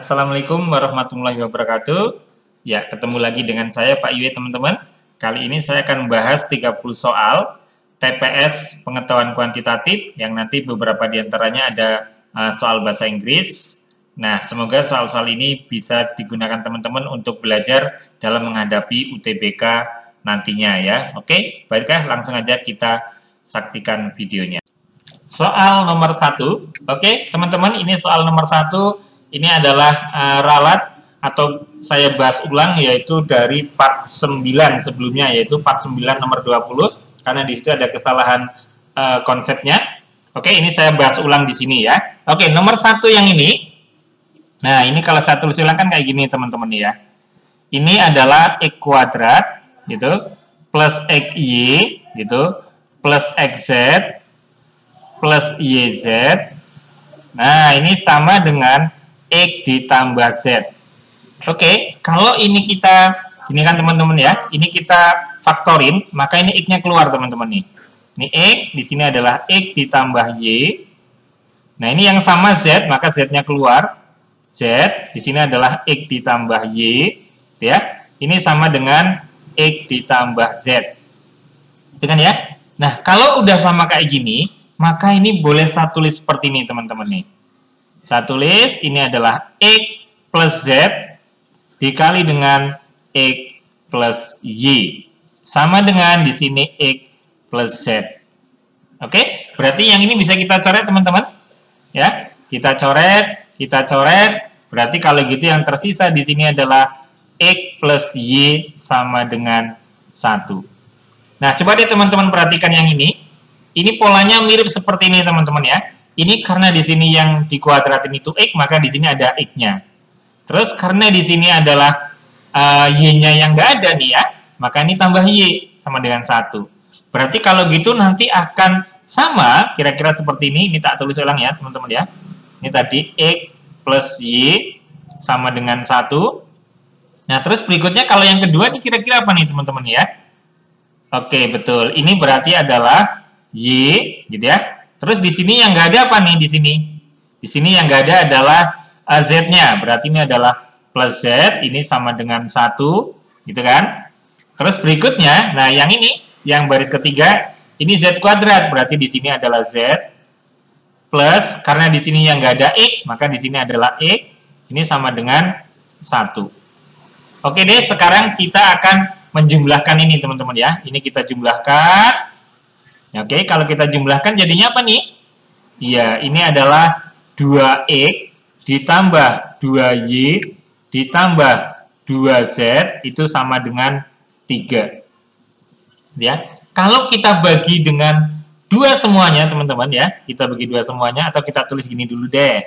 Assalamualaikum warahmatullahi wabarakatuh. Ya, ketemu lagi dengan saya Pak Iwe, teman-teman. Kali ini saya akan membahas 30 soal TPS pengetahuan kuantitatif yang nanti beberapa diantaranya ada soal bahasa Inggris. Nah, semoga soal-soal ini bisa digunakan teman-teman untuk belajar dalam menghadapi UTBK nantinya ya. Oke, baiklah langsung aja kita saksikan videonya. Soal nomor 1. Oke, teman-teman, ini soal nomor 1. Ini adalah ralat atau saya bahas ulang yaitu dari part 9 sebelumnya, yaitu part 9 nomor 20 karena di situ ada kesalahan konsepnya. Oke, ini saya bahas ulang di sini ya. Oke, nomor 1 yang ini. Nah, ini kalau saya tulis ulang kan kayak gini teman-teman ya. Ini adalah x kuadrat gitu plus xy gitu plus xz plus yz. Nah, ini sama dengan X ditambah Z. Oke, kalau ini kita, ini kan teman-teman ya, ini kita faktorin, maka ini X-nya keluar teman-teman nih. Ini X, di sini adalah X ditambah Y. Nah, ini yang sama Z, maka Z-nya keluar. Z, di sini adalah X ditambah Y. Ya, ini sama dengan X ditambah Z. Itu kan ya? Nah, kalau udah sama kayak gini, maka ini boleh saya tulis seperti ini teman-teman nih. Saya tulis ini adalah X plus Z dikali dengan X plus Y. Sama dengan di sini X plus Z. Oke, berarti yang ini bisa kita coret teman-teman. Ya, kita coret. Berarti kalau gitu yang tersisa di sini adalah X plus Y sama dengan 1. Nah, coba deh teman-teman perhatikan yang ini. Ini polanya mirip seperti ini teman-teman ya. Ini karena di sini yang dikuadratin itu X, maka di sini ada X-nya. Terus karena di sini adalah Y-nya yang nggak ada nih ya, maka ini tambah Y sama dengan 1. Berarti kalau gitu nanti akan sama, kira-kira seperti ini. Ini tak tulis ulang ya teman-teman ya. Ini tadi X plus Y sama dengan 1. Nah terus berikutnya kalau yang kedua ini kira-kira apa nih teman-teman ya? Oke, betul. Ini berarti adalah Y, gitu ya. Terus di sini yang nggak ada apa nih di sini? Di sini yang nggak ada adalah Z-nya. Berarti ini adalah plus Z, ini sama dengan 1, gitu kan? Terus berikutnya, nah yang ini, yang baris ketiga, ini Z kuadrat. Berarti di sini adalah Z plus, karena di sini yang nggak ada X, maka di sini adalah X, ini sama dengan 1. Oke deh, sekarang kita akan menjumlahkan ini teman-teman ya. Ini kita jumlahkan. Oke, kalau kita jumlahkan jadinya apa nih? Iya, ini adalah 2X ditambah 2Y ditambah 2Z itu sama dengan 3. Ya. Kalau kita bagi dengan 2 semuanya, teman-teman ya. Kita bagi 2 semuanya atau kita tulis gini dulu deh.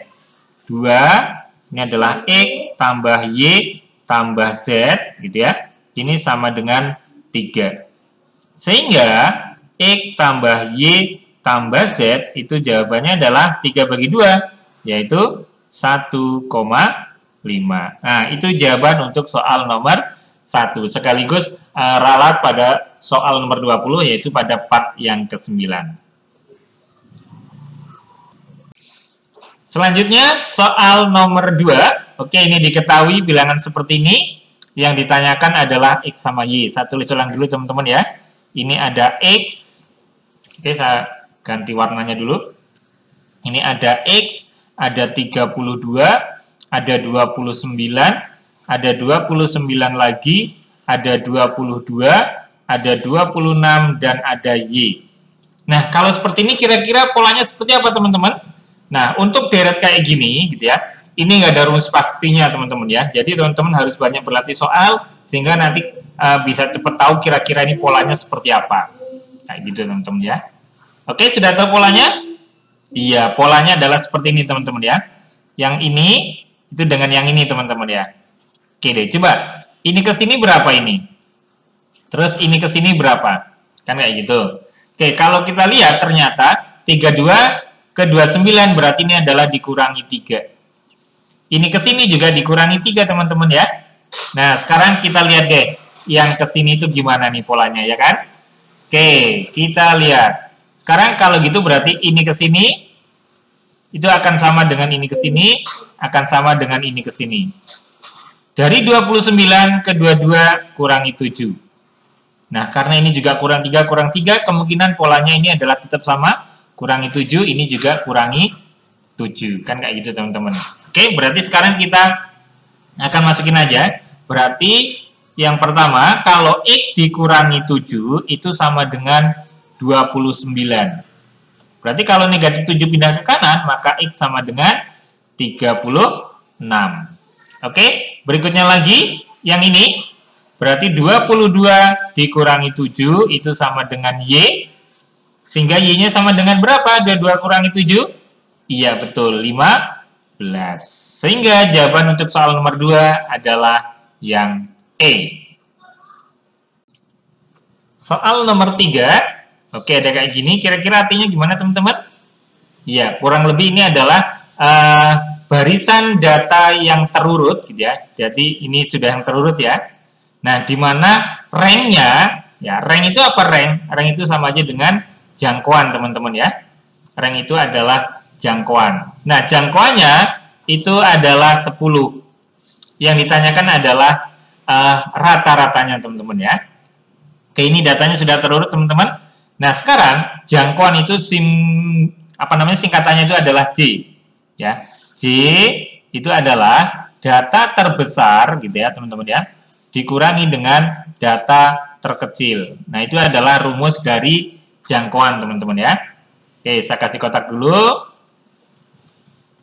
2 ini adalah X tambah Y tambah Z gitu ya. Ini sama dengan 3. Sehingga X tambah Y tambah Z itu jawabannya adalah 3 bagi 2, yaitu 1,5. Nah, itu jawaban untuk soal nomor 1. Sekaligus ralat pada soal nomor 20, yaitu pada part yang ke-9. Selanjutnya, soal nomor 2. Oke, ini diketahui bilangan seperti ini. Yang ditanyakan adalah X sama Y. Saya tulis ulang dulu teman-teman ya. Ini ada X. Oke, saya ganti warnanya dulu. Ini ada X, ada 32, ada 29, ada 29 lagi, ada 22, ada 26, dan ada Y. Nah, kalau seperti ini kira-kira polanya seperti apa teman-teman? Nah, untuk deret kayak gini, gitu ya, ini nggak ada rumus pastinya teman-teman ya. Jadi teman-teman harus banyak berlatih soal, sehingga nanti bisa cepat tahu kira-kira ini polanya seperti apa. Kayak gitu teman-teman ya. Oke, sudah tahu polanya? Iya, polanya adalah seperti ini teman-teman ya. Yang ini itu dengan yang ini teman-teman ya. Oke deh, coba. Ini ke sini berapa ini? Terus ini ke sini berapa? Kan kayak gitu. Oke, kalau kita lihat ternyata 32 ke 29 berarti ini adalah dikurangi 3. Ini ke sini juga dikurangi 3 teman-teman ya. Nah, sekarang kita lihat deh. Yang ke sini itu gimana nih polanya ya kan? Oke, kita lihat. Sekarang kalau gitu berarti ini ke sini itu akan sama dengan ini ke sini, akan sama dengan ini ke sini. Dari 29 ke 22 kurangi 7. Nah, karena ini juga kurang 3, kemungkinan polanya ini adalah tetap sama. Kurangi 7, ini juga kurangi 7. Kan kayak gitu, teman-teman. Oke, berarti sekarang kita akan masukin aja. Berarti yang pertama, kalau X dikurangi 7, itu sama dengan 29. Berarti kalau negatif 7 pindah ke kanan, maka X sama dengan 36. Oke, berikutnya lagi, yang ini, berarti 22 dikurangi 7, itu sama dengan Y, sehingga Y-nya sama dengan berapa? 22 kurangi 7? Iya, betul, 15. Sehingga jawaban untuk soal nomor 2 adalah yang E. Soal nomor 3, oke, ada kayak gini, kira-kira artinya gimana teman-teman? Ya, kurang lebih ini adalah barisan data yang terurut, gitu ya. Jadi ini sudah yang terurut ya. Nah, di mana rank-nya, ya, rank itu apa rank? Rank itu sama aja dengan jangkauan, teman-teman ya. Rank itu adalah jangkauan. Nah, jangkauannya itu adalah 10. Yang ditanyakan adalah rata-ratanya, teman-teman ya. Oke, ini datanya sudah terurut, teman-teman. Nah, sekarang jangkauan itu singkatannya itu adalah J. Ya. J itu adalah data terbesar gitu ya, teman-teman ya, dikurangi dengan data terkecil. Nah, itu adalah rumus dari jangkauan, teman-teman ya. Oke, saya kasih kotak dulu.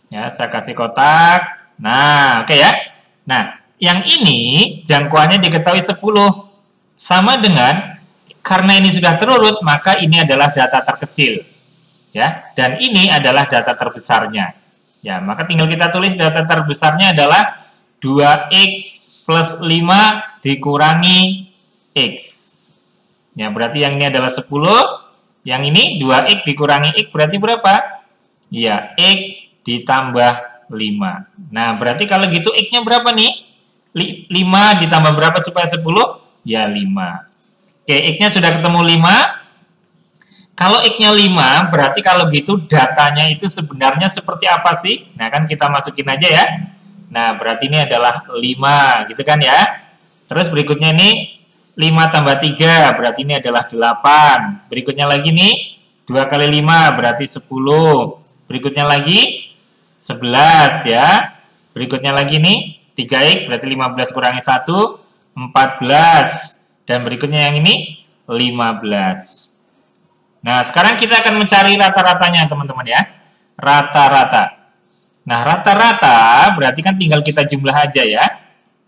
Ya, saya kasih kotak. Nah, oke ya. Nah, yang ini jangkauannya diketahui 10. Sama dengan, karena ini sudah terurut, maka ini adalah data terkecil. Ya, dan ini adalah data terbesarnya. Ya, maka tinggal kita tulis data terbesarnya adalah 2X plus 5 dikurangi X. Ya, berarti yang ini adalah 10, yang ini 2X dikurangi X berarti berapa? Ya, X ditambah 5. Nah, berarti kalau gitu X-nya berapa nih? 5 ditambah berapa supaya 10? Ya, 5. Oke, X-nya sudah ketemu 5. Kalau X-nya 5, berarti kalau gitu datanya itu sebenarnya seperti apa sih? Nah, kan kita masukin aja ya. Nah, berarti ini adalah 5, gitu kan ya. Terus berikutnya ini 5 tambah 3, berarti ini adalah 8. Berikutnya lagi nih, 2 kali 5, berarti 10. Berikutnya lagi, 11 ya. Berikutnya lagi nih, 3X, berarti 15 kurangi 1, 14. Dan berikutnya yang ini, 15. Nah, sekarang kita akan mencari rata-ratanya, teman-teman ya. Rata-rata. Nah, rata-rata berarti kan tinggal kita jumlah aja ya.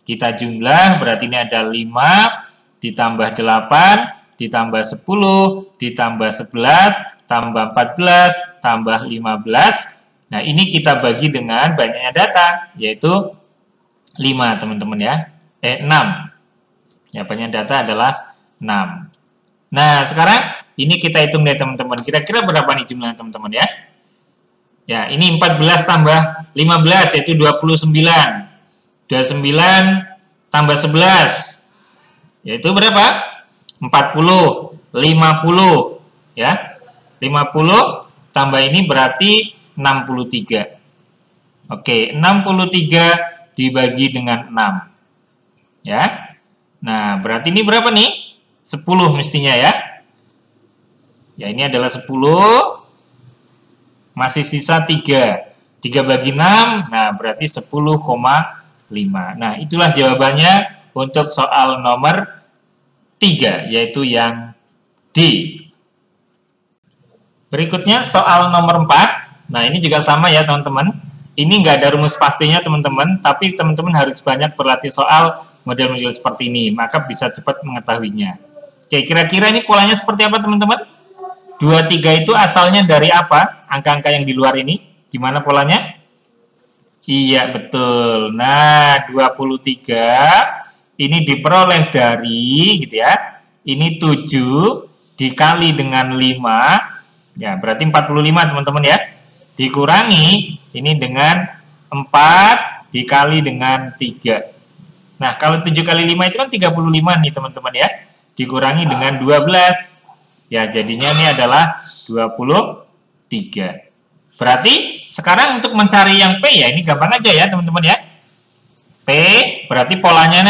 Kita jumlah, berarti ini ada 5, ditambah 8, ditambah 10, ditambah 11, tambah 14, tambah 15. Nah, ini kita bagi dengan banyaknya data, yaitu 5, teman-teman ya. 6. Ya, banyak data adalah 6. Nah, sekarang ini kita hitung deh, teman-teman. Kira-kira berapa nih jumlahnya, teman-teman ya? Ya, ini 14 tambah 15, yaitu 29. 29 tambah 11, yaitu berapa? 40. 50. Ya, 50 tambah ini berarti 63. Oke, 63 dibagi dengan 6. Ya. Nah, berarti ini berapa nih? 10 mestinya ya. Ya, ini adalah 10. Masih sisa 3. 3 bagi 6, nah berarti 10,5. Nah, itulah jawabannya untuk soal nomor 3, yaitu yang D. Berikutnya soal nomor 4. Nah, ini juga sama ya, teman-teman. Ini nggak ada rumus pastinya, teman-teman, tapi teman-teman harus banyak berlatih soal model-model seperti ini, maka bisa cepat mengetahuinya. Oke, kira-kira ini polanya seperti apa, teman-teman? 23 itu asalnya dari apa? Angka-angka yang di luar ini, gimana polanya? Iya, betul. Nah, 23 ini diperoleh dari, gitu ya, ini 7 dikali dengan 5, ya, berarti 45, teman-teman ya. Dikurangi, ini dengan 4 dikali dengan 3. Nah, kalau 7 kali 5 itu kan 35 nih, teman-teman ya. Dikurangi dengan 12. Ya, jadinya ini adalah 23. Berarti sekarang untuk mencari yang P ya, ini gampang aja ya teman-teman ya. P berarti polanya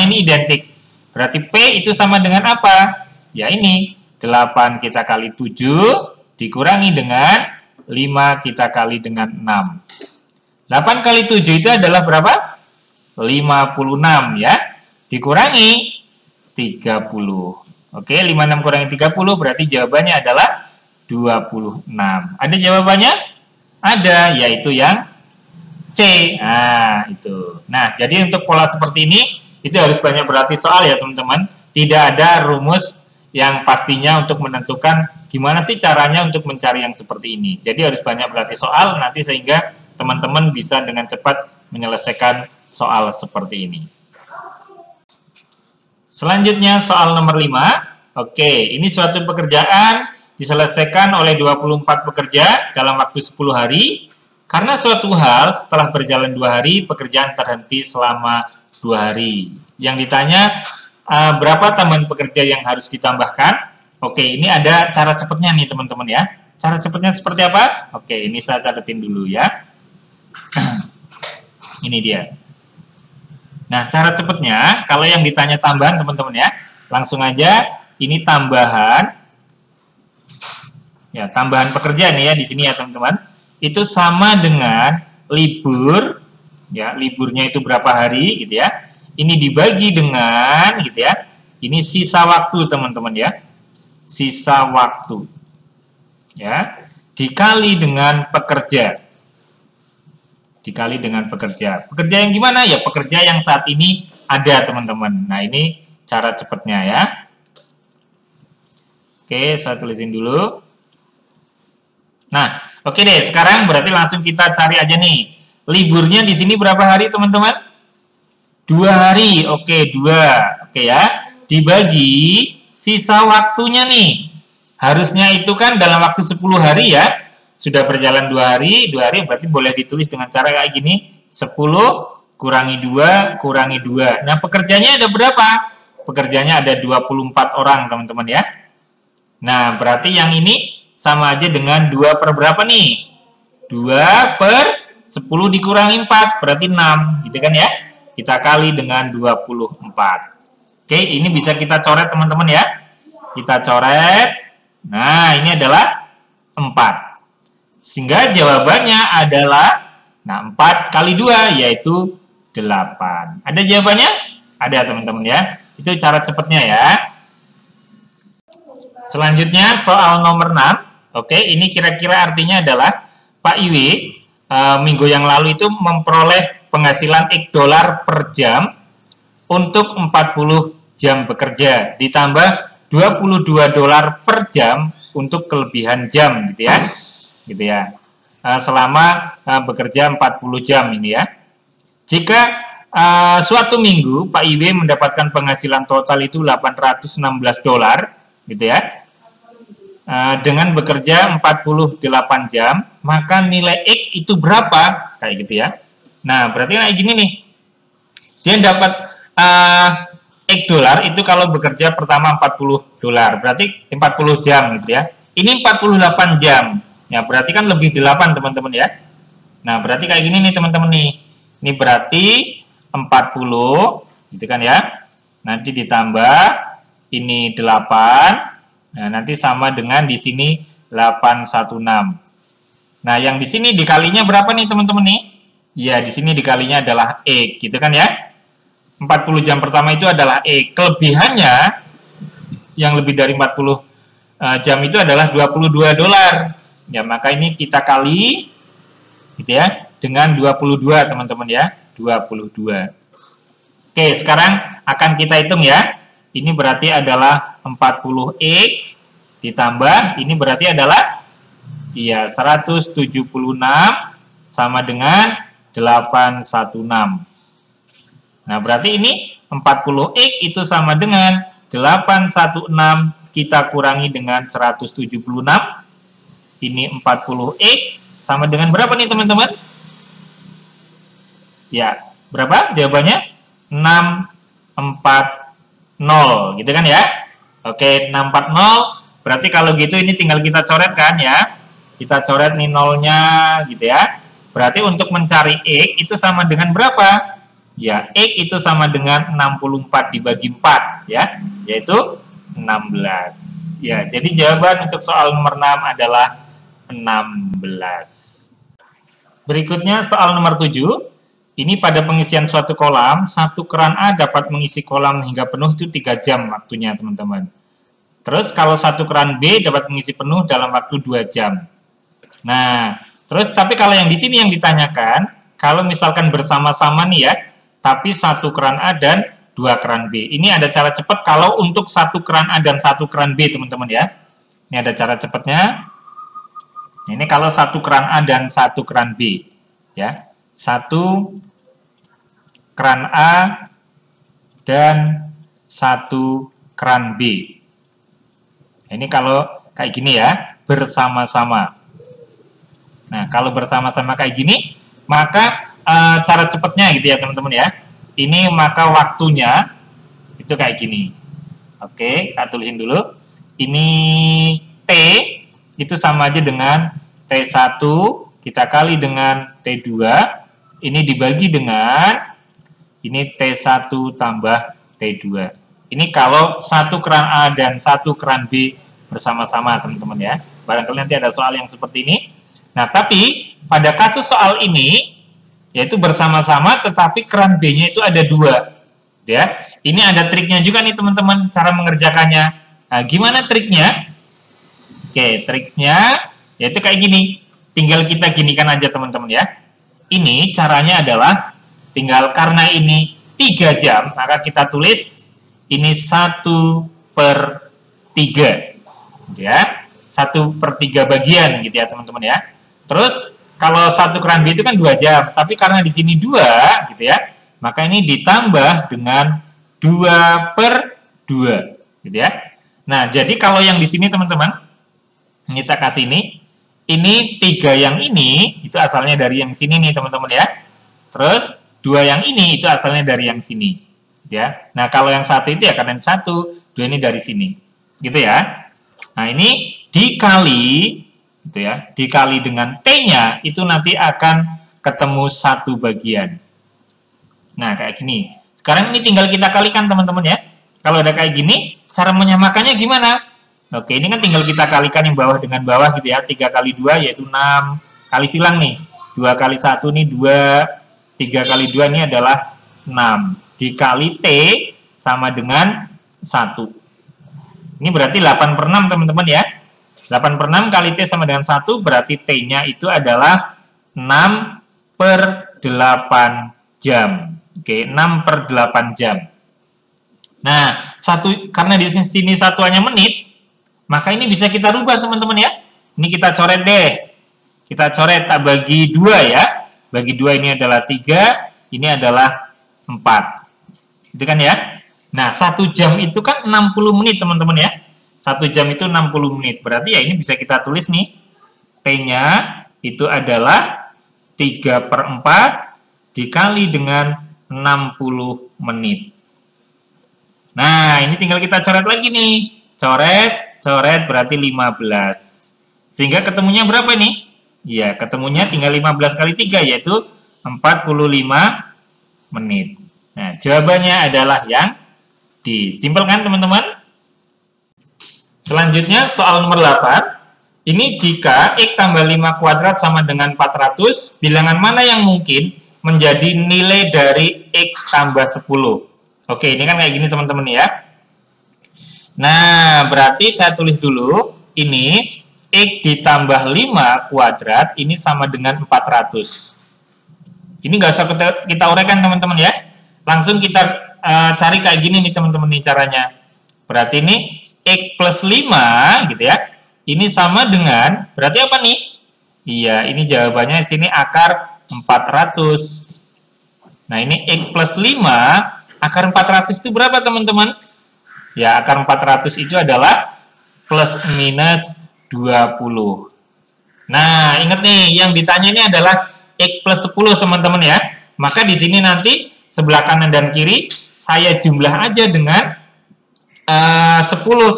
ini identik. Berarti P itu sama dengan apa? Ya ini, 8 kita kali 7 dikurangi dengan 5 kita kali dengan 6. 8 kali 7 itu adalah berapa? 56 ya. Dikurangi 30. Oke, 56 kurangi 30 berarti jawabannya adalah 26. Ada jawabannya? Ada, yaitu yang C. Nah, itu. Nah, jadi untuk pola seperti ini, itu harus banyak berarti soal ya teman-teman. Tidak ada rumus yang pastinya untuk menentukan gimana sih caranya untuk mencari yang seperti ini. Jadi harus banyak berarti soal nanti sehingga teman-teman bisa dengan cepat menyelesaikan soal seperti ini. Selanjutnya soal nomor 5. Oke, ini suatu pekerjaan diselesaikan oleh 24 pekerja dalam waktu 10 hari. Karena suatu hal setelah berjalan 2 hari, pekerjaan terhenti selama 2 hari. Yang ditanya, berapa tambahan pekerja yang harus ditambahkan? Oke, ini ada cara cepatnya nih teman-teman ya. Cara cepatnya seperti apa? Oke, ini saya catetin dulu ya. Ini dia. Nah, cara cepatnya, kalau yang ditanya tambahan teman-teman ya, langsung aja ini tambahan. Ya, tambahan pekerja nih ya di sini ya teman-teman. Itu sama dengan libur, ya liburnya itu berapa hari gitu ya. Ini dibagi dengan gitu ya. Ini sisa waktu teman-teman ya. Sisa waktu. Ya, dikali dengan pekerja. Dikali dengan pekerja. Pekerja yang gimana? Ya pekerja yang saat ini ada teman-teman. Nah, ini cara cepatnya ya. Oke, saya tulisin dulu. Nah, oke deh, sekarang berarti langsung kita cari aja nih. Liburnya di sini berapa hari, teman-teman? 2 hari. Oke, 2. Oke ya. Dibagi sisa waktunya nih. Harusnya itu kan dalam waktu 10 hari ya. Sudah berjalan 2 hari, 2 hari berarti boleh ditulis dengan cara kayak gini. 10 kurangi 2 kurangi 2. Nah, pekerjanya ada berapa? Pekerjanya ada 24 orang, teman-teman ya. Nah, berarti yang ini sama aja dengan 2 per berapa nih? 2 per 10 dikurangi 4, berarti 6, gitu kan ya? Kita kali dengan 24. Oke, ini bisa kita coret teman-teman ya. Kita coret. Nah, ini adalah 4. Sehingga jawabannya adalah, nah 4 kali 2, yaitu 8. Ada jawabannya? Ada teman-teman ya. Itu cara cepatnya ya. Selanjutnya soal nomor 6. Oke, ini kira-kira artinya adalah Pak Iwi minggu yang lalu itu memperoleh penghasilan $X per jam untuk 40 jam bekerja, ditambah $22 per jam untuk kelebihan jam gitu ya. Selama bekerja 40 jam ini ya. Jika suatu minggu Pak Iwi mendapatkan penghasilan total itu $816 gitu ya. Dengan bekerja 48 jam, maka nilai X itu berapa? Kayak gitu ya. Nah, berarti kayak gini nih. Dia dapat X dolar itu kalau bekerja pertama $40. Berarti 40 jam gitu ya. Ini 48 jam. Ya, berarti kan lebih 8 teman-teman ya. Nah, berarti kayak gini nih teman-teman nih. Ini berarti 40 gitu kan ya. Nanti ditambah ini 8. Nah, nanti sama dengan di sini 816. Nah, yang di sini dikalinya berapa nih teman-teman nih? Ya, di sini dikalinya adalah X, gitu kan ya? 40 jam pertama itu adalah X. Kelebihannya yang lebih dari 40 jam itu adalah $22. Ya, maka ini kita kali gitu ya dengan 22 teman-teman ya. 22. Oke, sekarang akan kita hitung ya. Ini berarti adalah 40X ditambah, ini berarti adalah 176 sama dengan 816. Nah, berarti ini 40X itu sama dengan 816 kita kurangi dengan 176. Ini 40X sama dengan berapa nih teman-teman? Ya, berapa jawabannya? 640 gitu kan ya. Oke, 640 berarti kalau gitu ini tinggal kita coret kan ya. kita coret nih nolnya gitu ya. Berarti untuk mencari X itu sama dengan berapa? Ya, X itu sama dengan 64 dibagi 4 ya, yaitu 16. Ya, jadi jawaban untuk soal nomor 6 adalah 16. Berikutnya soal nomor 7. Ini pada pengisian suatu kolam, satu keran A dapat mengisi kolam hingga penuh itu 3 jam waktunya, teman-teman. Terus kalau satu keran B dapat mengisi penuh dalam waktu 2 jam. Nah, terus tapi kalau yang di sini yang ditanyakan, kalau misalkan bersama-sama nih ya, tapi satu keran A dan 2 keran B. Ini ada cara cepat kalau untuk satu keran A dan satu keran B, teman-teman ya. Ini ada cara cepatnya. Ini kalau satu keran A dan satu keran B, ya. Satu keran A dan satu keran B. Ini kalau kayak gini ya, bersama-sama. Nah, kalau bersama-sama kayak gini, maka cara cepatnya gitu ya teman-teman ya. Ini maka waktunya itu kayak gini. Oke, kita tulisin dulu. Ini T itu sama aja dengan T1 kita kali dengan T2. Ini dibagi dengan ini T1 tambah T2. Ini kalau satu keran A dan satu keran B bersama-sama, teman-teman ya. Barangkali nanti ada soal yang seperti ini. Nah, tapi pada kasus soal ini, yaitu bersama-sama, tetapi keran B-nya itu ada 2. Ya. Ini ada triknya juga nih, teman-teman, cara mengerjakannya. Nah, gimana triknya? Oke, triknya yaitu kayak gini. Tinggal kita ginikan aja, teman-teman ya. Ini caranya adalah tinggal karena ini 3 jam, maka kita tulis ini 1/3. Ya, 1/3 bagian gitu ya, teman-teman ya. Terus kalau satu keran B itu kan 2 jam, tapi karena di sini 2 gitu ya, maka ini ditambah dengan 2/2 gitu ya. Nah, jadi kalau yang di sini teman-teman, kita kasih ini 3 yang ini itu asalnya dari yang sini nih teman-teman ya. Terus 2 yang ini itu asalnya dari yang sini ya. Nah, kalau yang satu itu ya karena 1, 2 ini dari sini. Gitu ya. Nah, ini dikali gitu ya, dikali dengan T-nya itu nanti akan ketemu 1 bagian. Nah, kayak gini. Sekarang ini tinggal kita kalikan teman-teman ya. Kalau ada kayak gini, cara menyamakannya gimana? Oke, ini kan tinggal kita kalikan yang bawah dengan bawah gitu ya. 3 kali 2 yaitu 6. Kali silang nih. 2 kali 1 nih 2. 3 kali 2 ini adalah 6. Dikali T sama dengan 1. Ini berarti 8/6 teman-teman ya. 8/6 kali T sama dengan 1 berarti T-nya itu adalah 6/8 jam. Oke, 6/8 jam. Nah, karena di sini satuannya menit, maka ini bisa kita rubah teman-teman ya. Ini kita coret deh. Kita coret tak bagi 2 ya. Bagi 2 ini adalah 3, ini adalah 4. Itu kan ya. Nah, 1 jam itu kan 60 menit teman-teman ya. 1 jam itu 60 menit. Berarti ya ini bisa kita tulis nih. T-nya itu adalah 3/4 dikali dengan 60 menit. Nah, ini tinggal kita coret lagi nih. Coret berarti 15. Sehingga ketemunya berapa nih? Ya, ketemunya tinggal 15 kali 3 yaitu 45 menit. Nah, jawabannya adalah yang D. Simpel kan teman-teman? Selanjutnya soal nomor 8. Ini jika X tambah 5 kuadrat sama dengan 400, bilangan mana yang mungkin menjadi nilai dari X tambah 10? Oke, ini kan kayak gini teman-teman ya. Nah, berarti saya tulis dulu, ini X ditambah 5 kuadrat, ini sama dengan 400. Ini nggak usah kita uraikan teman-teman ya. Langsung kita cari kayak gini nih teman-teman nih caranya. Berarti ini X plus 5 gitu ya. Ini sama dengan, berarti apa nih? Iya, ini jawabannya di sini akar 400. Nah, ini X plus 5, akar 400 itu berapa teman-teman? Ya, akar 400 itu adalah plus minus 20. Nah, ingat nih, yang ditanya ini adalah X plus 10 teman-teman ya. Maka di sini nanti sebelah kanan dan kiri saya jumlah aja dengan 10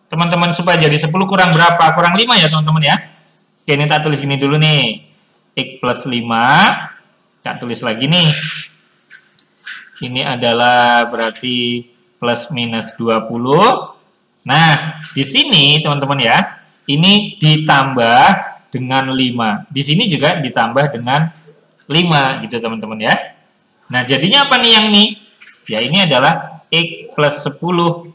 teman-teman supaya jadi 10 kurang berapa? Kurang 5 ya teman-teman ya. Oke, ini tak tulis gini dulu nih. X plus 5. Tak tulis lagi nih. Ini adalah berarti plus minus 20. Nah, di sini teman-teman ya, ini ditambah dengan 5. Di sini juga ditambah dengan 5 gitu teman-teman ya. Nah, jadinya apa nih yang ini? Ya, ini adalah X plus 10.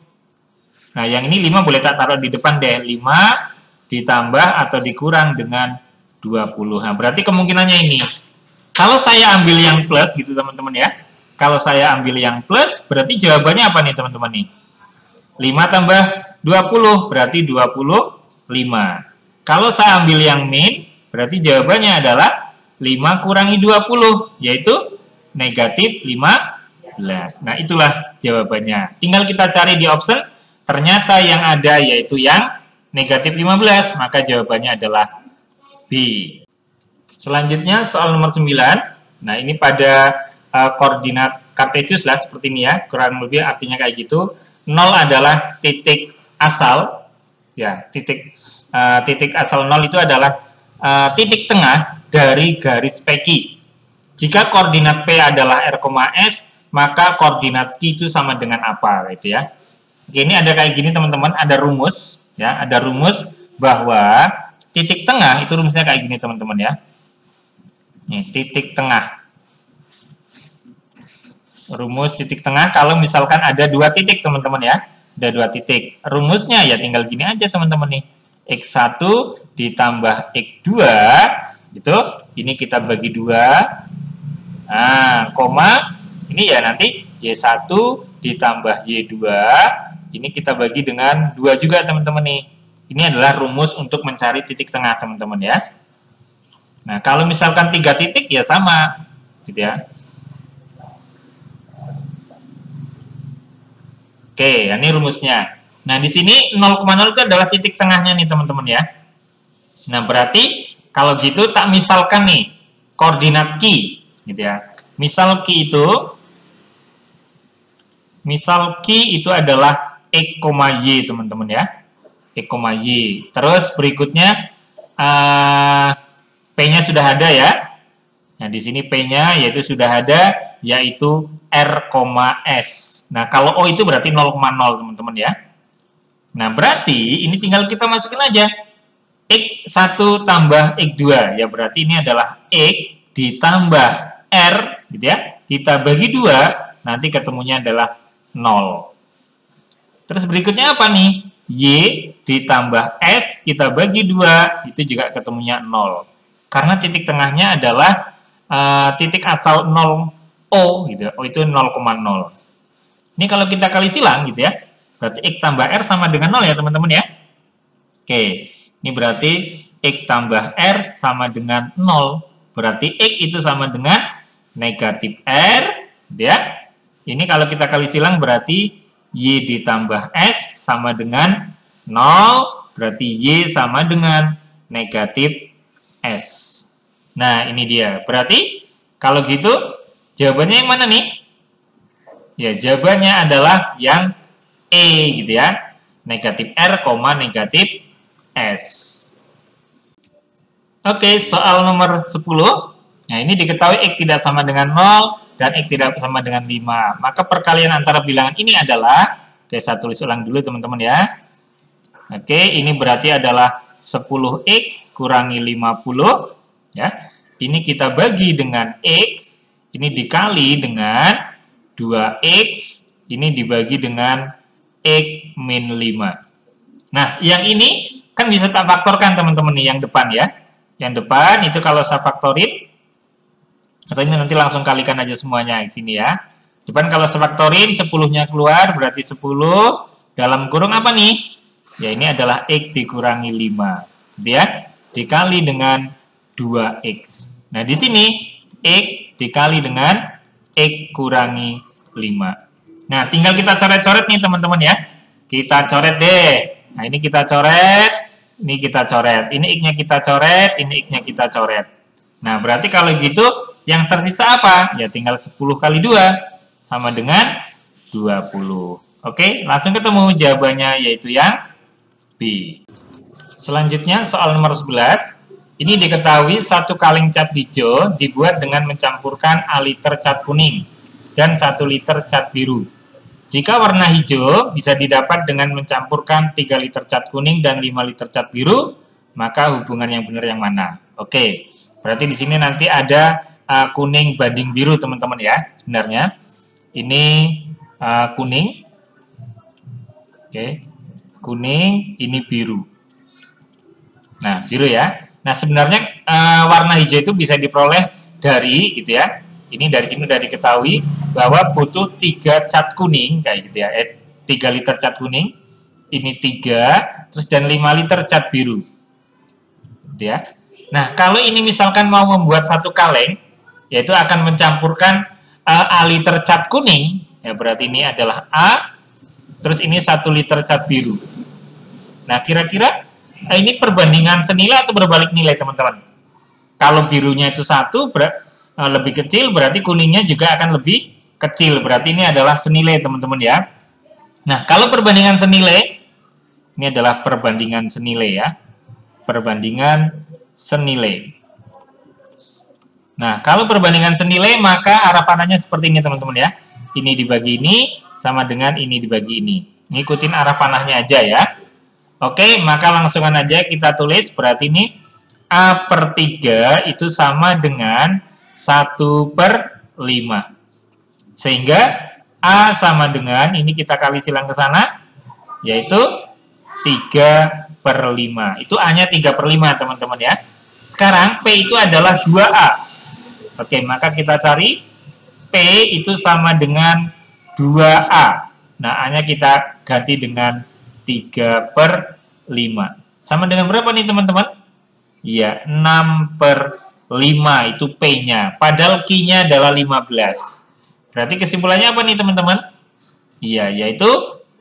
Nah, yang ini 5 boleh tak taruh di depan deh. 5 ditambah atau dikurang dengan 20. Nah, berarti kemungkinannya ini. Kalau saya ambil yang plus gitu teman-teman ya. Kalau saya ambil yang plus, berarti jawabannya apa nih teman-teman nih? 5 tambah 20, berarti 25. Kalau saya ambil yang min, berarti jawabannya adalah 5 kurangi 20, yaitu negatif 15. Nah, itulah jawabannya. Tinggal kita cari di option, ternyata yang ada yaitu yang negatif 15, maka jawabannya adalah B. Selanjutnya soal nomor 9. Nah, ini pada koordinat kartesius lah seperti ini ya, kurang lebih artinya kayak gitu. 0 adalah titik asal, ya titik asal 0 itu adalah titik tengah dari garis PQ. Jika koordinat P adalah R, S, maka koordinat Q itu sama dengan apa, gitu ya. Oke, ini ada kayak gini teman-teman, ada rumus, ya, ada rumus bahwa titik tengah itu rumusnya kayak gini teman-teman ya. Nih, titik tengah. Rumus titik tengah kalau misalkan ada 2 titik teman-teman ya. Ada 2 titik. Rumusnya ya tinggal gini aja teman-teman nih. X1 ditambah X2 gitu. Ini kita bagi 2. Nah, koma ini ya nanti Y1 ditambah Y2. Ini kita bagi dengan 2 juga teman-teman nih. Ini adalah rumus untuk mencari titik tengah teman-teman ya. Nah, kalau misalkan 3 titik ya sama gitu ya. Oke, ini rumusnya. Nah, di sini 0,0 itu adalah titik tengahnya nih, teman-teman ya. Nah, berarti kalau gitu tak misalkan nih koordinat Q, gitu ya. Misal Q itu adalah X, Y, teman-teman ya. X, Y. Terus berikutnya P-nya sudah ada ya. Nah, di sini P-nya yaitu sudah ada, yaitu R, S. Nah, kalau O itu berarti 0,0 teman-teman ya. Nah, berarti ini tinggal kita masukin aja. X1 tambah X2. Ya, berarti ini adalah X ditambah R, gitu ya. Kita bagi 2, nanti ketemunya adalah 0. Terus berikutnya apa nih? Y ditambah S, kita bagi 2, itu juga ketemunya 0. Karena titik tengahnya adalah titik asal 0 O, gitu. O itu 0,0. Ini kalau kita kali silang gitu ya, berarti X tambah R sama dengan 0 ya teman-teman ya. Oke, ini berarti X tambah R sama dengan 0. Berarti X itu sama dengan negatif R, gitu ya. Ini kalau kita kali silang berarti Y ditambah S sama dengan 0, berarti Y sama dengan negatif S. Nah, ini dia. Berarti kalau gitu jawabannya yang mana nih? Ya, jawabannya adalah yang E gitu ya. Negatif R, negatif S. Oke, soal nomor 10. Nah, ini diketahui X tidak sama dengan 0 dan X tidak sama dengan 5. Maka perkalian antara bilangan ini adalah, oke, saya tulis ulang dulu teman-teman ya. Oke, ini berarti adalah 10X kurangi 50. Ya. Ini kita bagi dengan X, ini dikali dengan 2X, ini dibagi dengan X min 5. Nah, yang ini kan bisa tak faktorkan teman-teman nih, yang depan ya. Yang depan itu kalau saya faktorin, atau ini nanti langsung kalikan aja semuanya di sini ya. Depan kalau saya faktorin, 10-nya keluar, berarti 10 dalam kurung apa nih? Ya, ini adalah X dikurangi 5. Ya, dikali dengan 2X. Nah, di sini X dikali dengan X kurangi 5. Nah, tinggal kita coret-coret nih teman-teman ya. Kita coret deh. Nah, ini kita coret, ini kita coret. Ini X-nya kita coret, ini X-nya kita coret. Nah, berarti kalau gitu, yang tersisa apa? Ya, tinggal 10 kali 2, sama dengan 20. Oke, langsung ketemu jawabannya, yaitu yang B. Selanjutnya, soal nomor 11. Ini diketahui satu kaleng cat hijau dibuat dengan mencampurkan A liter cat kuning dan 1 liter cat biru. Jika warna hijau bisa didapat dengan mencampurkan 3 liter cat kuning dan 5 liter cat biru, maka hubungan yang benar yang mana? Oke, berarti di sini nanti ada kuning banding biru teman-teman ya. Sebenarnya ini kuning, oke, kuning, ini biru. Nah, biru ya. Nah, sebenarnya warna hijau itu bisa diperoleh dari gitu ya. Ini dari sini sudah diketahui bahwa butuh 3 cat kuning kayak gitu ya. 3 liter cat kuning, ini 3, terus dan 5 liter cat biru. Gitu ya. Nah, kalau ini misalkan mau membuat satu kaleng, yaitu akan mencampurkan A liter cat kuning, ya berarti ini adalah A, terus ini 1 liter cat biru. Nah, kira-kira ini perbandingan senilai atau berbalik nilai, teman-teman? Kalau birunya itu 1 lebih kecil, berarti kuningnya juga akan lebih kecil. Berarti ini adalah senilai, teman-teman ya. Nah, kalau perbandingan senilai, ini adalah perbandingan senilai ya. Perbandingan senilai. Nah, kalau perbandingan senilai, maka arah panahnya seperti ini, teman-teman ya. Ini dibagi ini, sama dengan ini dibagi ini. Ngikutin arah panahnya aja ya. Oke, maka langsungan aja kita tulis, berarti ini A per 3 itu sama dengan 1/5. Sehingga A sama dengan, ini kita kali silang ke sana, yaitu 3/5. Itu A-nya 3/5, teman-teman ya. Sekarang P itu adalah 2A. Oke, maka kita cari P itu sama dengan 2A. Nah, A-nya kita ganti dengan 3/5. Sama dengan berapa nih, teman-teman? Ya, 6/5 itu P-nya. Padahal Q-nya adalah 15. Berarti kesimpulannya apa nih, teman-teman? Iya, yaitu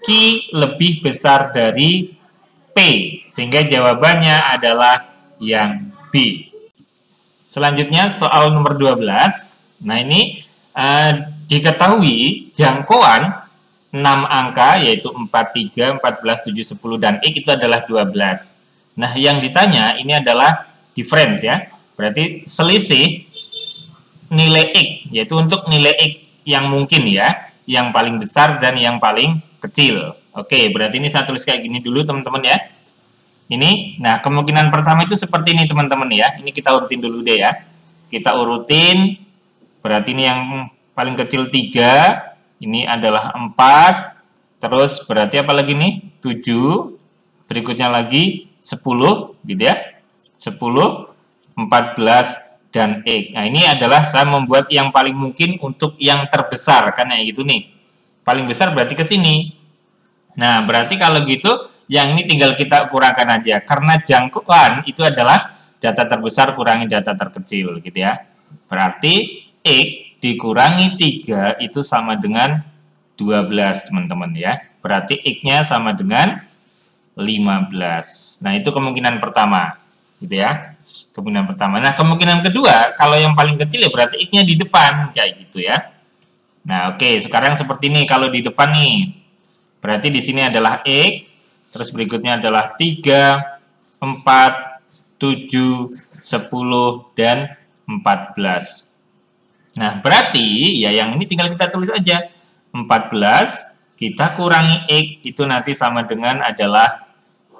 Q lebih besar dari P. Sehingga jawabannya adalah yang B. Selanjutnya soal nomor 12. Nah, ini diketahui jangkauan 6 angka yaitu 4, 3, 14, 7, 10 dan X itu adalah 12. Nah, yang ditanya ini adalah difference ya. Berarti selisih nilai X, yaitu untuk nilai X yang mungkin ya, yang paling besar dan yang paling kecil. Oke, berarti ini saya tulis kayak gini dulu, teman-teman ya. Ini, nah kemungkinan pertama itu seperti ini, teman-teman ya. Ini kita urutin dulu deh ya. Kita urutin, berarti ini yang paling kecil 3, ini adalah 4, terus berarti apa lagi nih? 7, berikutnya lagi 10, gitu ya. 10, 14, dan X. Nah, ini adalah saya membuat yang paling mungkin untuk yang terbesar, kan ya gitu nih. Paling besar berarti ke sini. Nah, berarti kalau gitu, yang ini tinggal kita kurangkan aja. Karena jangkauan itu adalah data terbesar kurangi data terkecil, gitu ya. Berarti X dikurangi 3 itu sama dengan 12, teman-teman ya. Berarti X-nya sama dengan 15. Nah, itu kemungkinan pertama, gitu ya. Kemungkinan pertama. Nah, kemungkinan kedua, kalau yang paling kecil ya berarti X-nya di depan, kayak gitu ya. Nah, oke, sekarang seperti ini kalau di depan nih. Berarti di sini adalah X, terus berikutnya adalah 3, 4, 7, 10, dan 14. Nah, berarti ya yang ini tinggal kita tulis aja. 14, kita kurangi X, itu nanti sama dengan adalah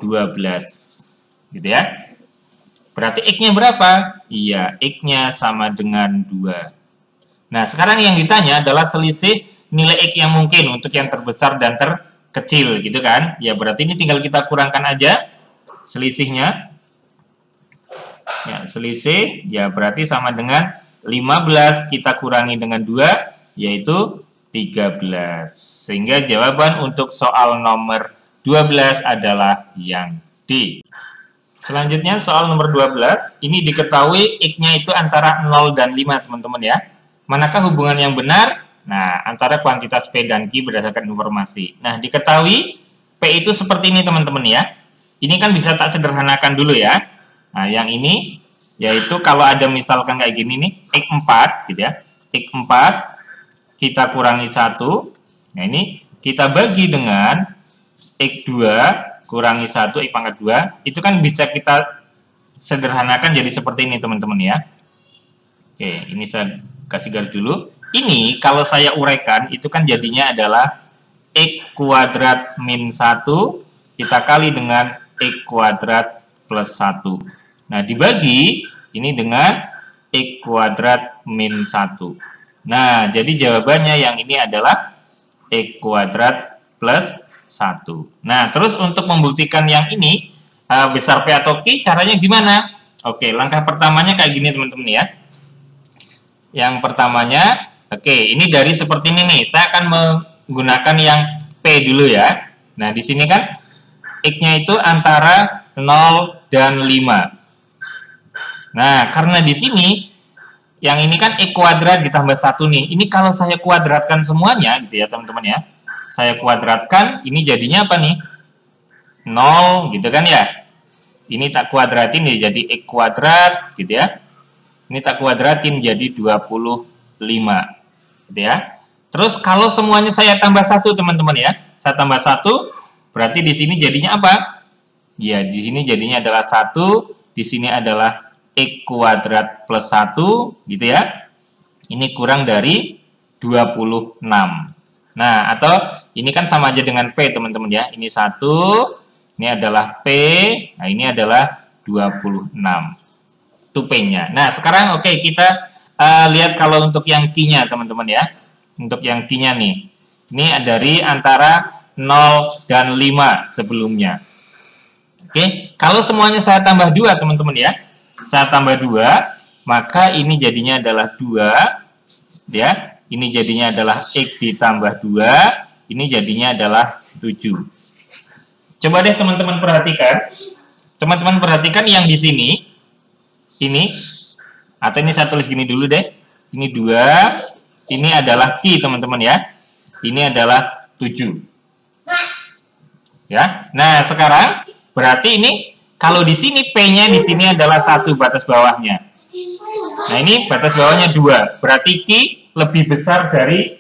12. Gitu ya. Berarti X-nya berapa? Iya, X-nya sama dengan 2. Nah, sekarang yang ditanya adalah selisih nilai X yang mungkin untuk yang terbesar dan terkecil, gitu kan? Ya, berarti ini tinggal kita kurangkan aja selisihnya. Ya, selisih, ya berarti sama dengan 15 kita kurangi dengan 2, yaitu 13. Sehingga jawaban untuk soal nomor 12 adalah yang D. Selanjutnya soal nomor 12, ini diketahui X-nya itu antara 0 dan 5, teman-teman ya. Manakah hubungan yang benar? Nah, antara kuantitas P dan Q berdasarkan informasi. Nah, diketahui P itu seperti ini, teman-teman ya. Ini kan bisa tak sederhanakan dulu ya. Nah, yang ini, yaitu kalau ada misalkan kayak gini nih, X4, gitu ya. X4, kita kurangi 1. Nah, ini kita bagi dengan X2, kurangi 1, X pangkat 2, itu kan bisa kita sederhanakan jadi seperti ini teman-teman ya. Oke, ini saya kasih garis dulu. Ini kalau saya uraikan itu kan jadinya adalah X kuadrat min 1 kita kali dengan X kuadrat plus 1. Nah, dibagi ini dengan X kuadrat min 1. Nah, jadi jawabannya yang ini adalah X kuadrat plus 1. Nah, terus untuk membuktikan yang ini, besar P atau Q, caranya gimana? Oke, langkah pertamanya kayak gini teman-teman ya. Yang pertamanya, oke, ini dari seperti ini nih. Saya akan menggunakan yang P dulu ya. Nah, di sini kan X-nya itu antara 0 dan 5. Nah, karena di sini yang ini kan X kuadrat ditambah 1 nih. Ini kalau saya kuadratkan semuanya gitu ya teman-teman ya. Saya kuadratkan, ini jadinya apa nih? 0 gitu kan ya. Ini tak kuadratin ya jadi X kuadrat gitu ya. Ini tak kuadratin jadi 25 gitu ya. Terus kalau semuanya saya tambah 1 teman-teman ya. Saya tambah 1 berarti di sini jadinya apa? Ya, di sini jadinya adalah 1, di sini adalah X kuadrat plus 1 gitu ya. Ini kurang dari 26. Nah, atau ini kan sama aja dengan P teman-teman ya. Ini 1, ini adalah P, nah ini adalah 26. Itu P-nya. Nah, sekarang oke, kita lihat kalau untuk yang Q-nya teman-teman ya. Untuk yang Q-nya nih. Ini dari antara 0 dan 5 sebelumnya. Oke, kalau semuanya saya tambah 2 teman-teman ya. Saya tambah 2, maka ini jadinya adalah 2 ya. Ini jadinya adalah X ditambah 2, ini jadinya adalah 7. Coba deh teman-teman perhatikan. Teman-teman perhatikan yang di sini. Ini, atau ini saya tulis gini dulu deh. Ini 2, ini adalah Q teman-teman ya. Ini adalah 7. Ya. Nah, sekarang berarti ini kalau di sini P-nya di sini adalah 1 batas bawahnya. Nah, ini batas bawahnya 2. Berarti Q lebih besar dari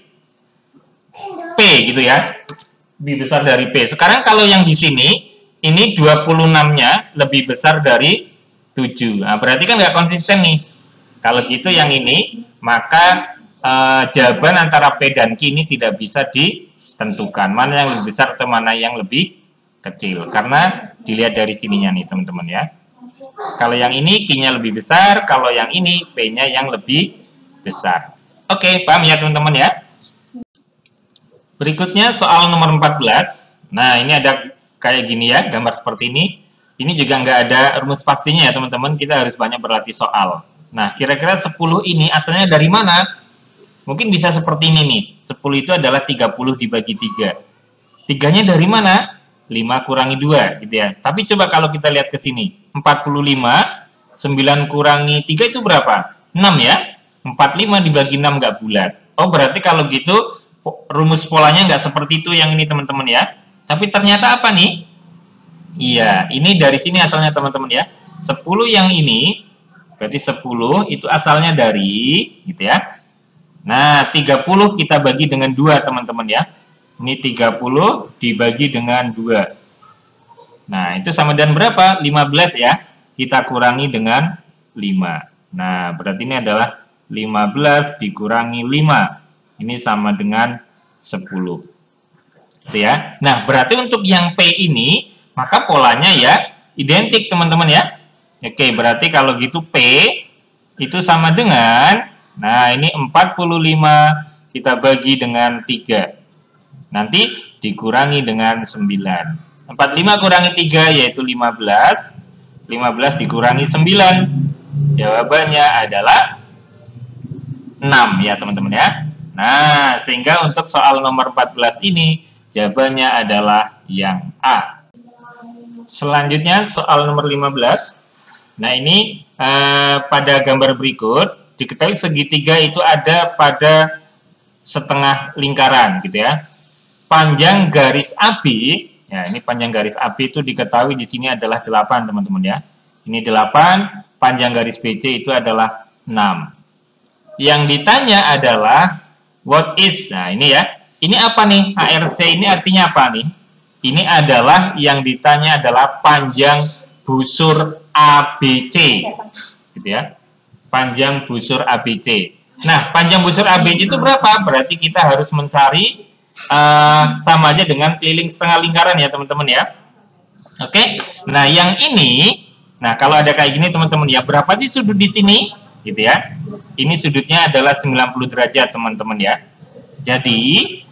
P gitu ya. Lebih besar dari P. Sekarang kalau yang di sini ini 26-nya lebih besar dari 7. Nah, berarti kan nggak konsisten nih. Kalau gitu yang ini, maka jawaban antara P dan Q ini tidak bisa ditentukan. Mana yang lebih besar atau mana yang lebih kecil. Karena dilihat dari sininya nih teman-teman ya. Kalau yang ini Q-nya lebih besar, kalau yang ini P-nya yang lebih besar. Oke, paham ya teman-teman ya? Berikutnya soal nomor 14. Nah, ini ada kayak gini ya, gambar seperti ini. Ini juga nggak ada rumus pastinya ya teman-teman, kita harus banyak berlatih soal. Nah, kira-kira 10 ini asalnya dari mana? Mungkin bisa seperti ini nih, 10 itu adalah 30 dibagi 3. 3-nya dari mana? 5 kurangi 2 gitu ya. Tapi coba kalau kita lihat ke sini, 45, 9 kurangi 3 itu berapa? 6 ya? 45 dibagi 6 nggak bulat. Oh, berarti kalau gitu, rumus polanya nggak seperti itu yang ini teman-teman ya. Tapi ternyata apa nih? Iya, ini dari sini asalnya teman-teman ya. 10 yang ini, berarti 10 itu asalnya dari, gitu ya. Nah, 30 kita bagi dengan 2 teman-teman ya. Ini 30 dibagi dengan 2. Nah, itu sama dengan berapa? 15 ya. Kita kurangi dengan 5. Nah, berarti ini adalah 15 dikurangi 5. Ini sama dengan 10. Gitu ya. Nah, berarti untuk yang P ini, maka polanya ya identik teman-teman ya. Oke, berarti kalau gitu P itu sama dengan, nah ini 45 kita bagi dengan 3. Nanti dikurangi dengan 9. 45 kurangi 3 yaitu 15. 15 dikurangi 9. Jawabannya adalah 6 ya teman-teman ya. Nah, sehingga untuk soal nomor 14 ini jawabannya adalah yang A. Selanjutnya soal nomor 15. Nah, ini pada gambar berikut diketahui segitiga itu ada pada setengah lingkaran gitu ya. Panjang garis AB, ya ini panjang garis AB itu diketahui di sini adalah 8 teman-teman ya. Ini 8, panjang garis BC itu adalah 6. Yang ditanya adalah what is, nah ini ya. Ini apa nih? HRC ini artinya apa nih? Ini adalah yang ditanya adalah panjang busur ABC, gitu ya. Panjang busur ABC. Nah, panjang busur ABC itu berapa? Berarti kita harus mencari sama aja dengan keliling setengah lingkaran ya, teman-teman ya. Oke. Nah, yang ini, nah kalau ada kayak gini teman-teman ya, berapa sih sudut di sini? Gitu ya. Ini sudutnya adalah 90 derajat, teman-teman ya. Jadi,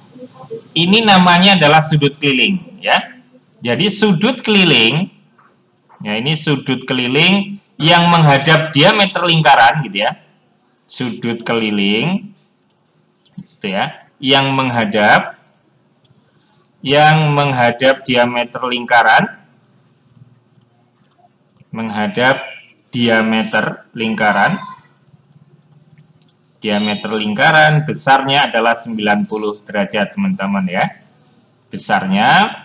ini namanya adalah sudut keliling ya. Jadi sudut keliling, ya ini sudut keliling yang menghadap diameter lingkaran gitu ya. Sudut keliling gitu ya, yang menghadap diameter lingkaran, diameter lingkaran besarnya adalah 90 derajat, teman-teman ya. Besarnya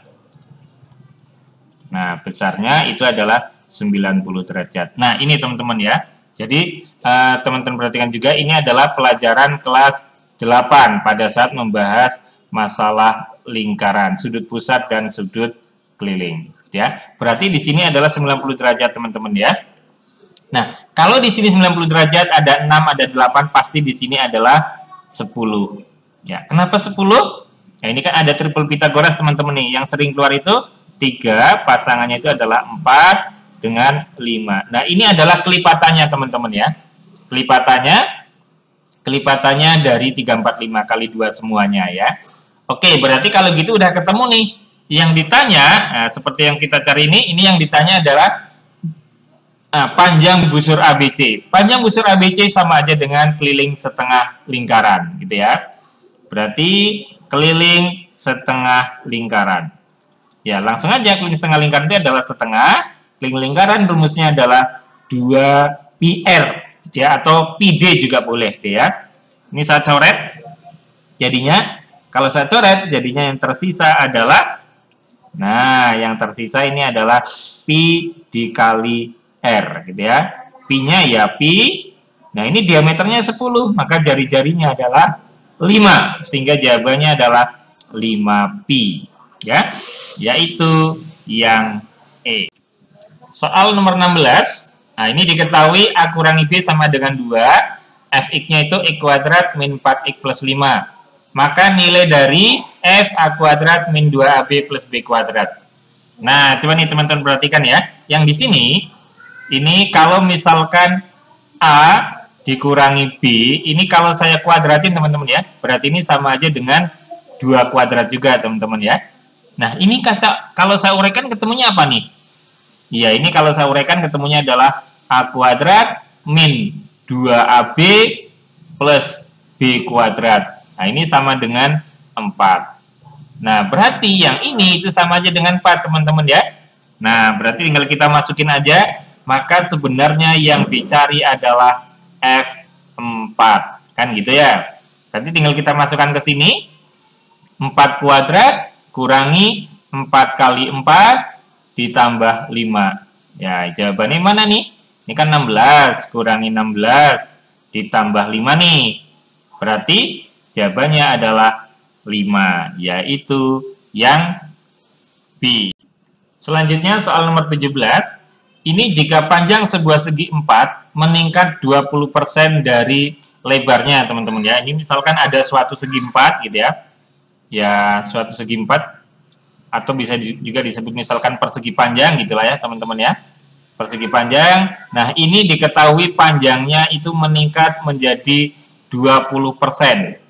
itu adalah 90 derajat. Nah, ini teman-teman ya. Jadi, teman-teman perhatikan juga, ini adalah pelajaran kelas 8 pada saat membahas masalah lingkaran, sudut pusat dan sudut keliling. Ya, berarti di sini adalah 90 derajat, teman-teman ya. Nah, kalau di sini 90 derajat, ada 6, ada 8, pasti di sini adalah 10. Ya, kenapa 10? Nah, ini kan ada triple Pythagoras, teman-teman nih. Yang sering keluar itu 3, pasangannya itu adalah 4 dengan 5. Nah, ini adalah kelipatannya, teman-teman ya. Kelipatannya dari 345 kali 2 semuanya ya. Oke, berarti kalau gitu udah ketemu nih. Yang ditanya, seperti yang kita cari ini yang ditanya adalah panjang busur ABC. Panjang busur ABC sama aja dengan keliling setengah lingkaran, gitu ya. Berarti keliling setengah lingkaran. Ya, langsung aja keliling setengah lingkaran itu adalah setengah. Keliling lingkaran rumusnya adalah 2πr, gitu ya, atau PD juga boleh, gitu ya. Ini saya coret. Jadinya, kalau saya coret, jadinya yang tersisa adalah, nah, yang tersisa ini adalah pi dikali R, gitu ya. Pi-nya ya pi. Nah, ini diameternya 10, maka jari-jarinya adalah 5, sehingga jawabannya adalah 5pi, ya. Yaitu yang E. Soal nomor 16. Nah, ini diketahui A kurangi B sama dengan 2. Fx-nya itu X kuadrat min 4X plus 5. Maka nilai dari F A kuadrat min 2AB plus B kuadrat. Nah, coba nih teman-teman perhatikan ya. Yang di sini, ini kalau misalkan A dikurangi B, ini kalau saya kuadratin teman-teman ya, berarti ini sama aja dengan 2 kuadrat juga teman-teman ya. Nah, ini kalau saya uraikan ketemunya apa nih? Ya, ini kalau saya uraikan ketemunya adalah A kuadrat min 2AB plus B kuadrat. Nah, ini sama dengan 4. Nah, berarti yang ini itu sama aja dengan 4 teman-teman ya. Nah, berarti tinggal kita masukin aja. Maka sebenarnya yang dicari adalah F4. Kan gitu ya. Berarti tinggal kita masukkan ke sini. 4 kuadrat kurangi 4 kali 4 ditambah 5. Ya, jawabannya mana nih? Ini kan 16. Kurangi 16 ditambah 5 nih. Berarti jawabannya adalah 5. Yaitu yang B. Selanjutnya soal nomor 17. Ini jika panjang sebuah segi 4 meningkat 20% dari lebarnya, teman-teman ya. Ini misalkan ada suatu segi 4 gitu ya. Ya, suatu segi 4 atau bisa juga disebut misalkan persegi panjang gitulah ya, teman-teman ya. Persegi panjang. Nah, ini diketahui panjangnya itu meningkat menjadi 20%.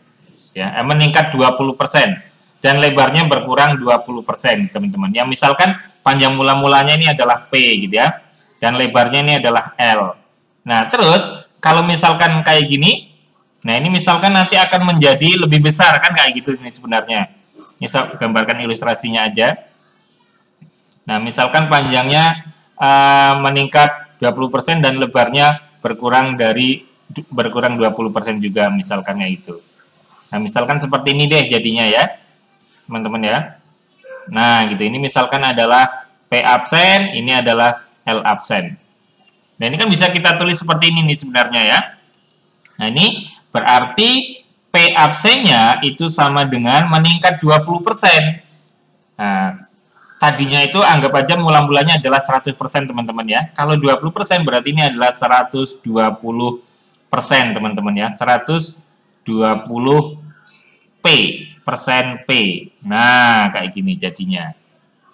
Ya, meningkat 20% dan lebarnya berkurang 20%, teman-teman. Yang misalkan panjang mula-mulanya ini adalah P gitu ya. Dan lebarnya ini adalah L. Nah, terus kalau misalkan kayak gini, nah ini misalkan nanti akan menjadi lebih besar kan kayak gitu ini sebenarnya. Ini saya gambarkan ilustrasinya aja. Nah, misalkan panjangnya meningkat 20% dan lebarnya berkurang 20% juga misalkan itu. Nah, misalkan seperti ini deh jadinya ya, teman-teman ya. Nah, gitu. Ini misalkan adalah P absen, ini adalah L absen. Nah, ini kan bisa kita tulis seperti ini nih sebenarnya ya. Nah, ini berarti P absennya itu sama dengan meningkat 20%. Nah, tadinya itu anggap aja mula-mulanya adalah 100% teman-teman ya. Kalau 20% berarti ini adalah 120% teman-teman ya. 120 P, persen P. Nah, kayak gini jadinya.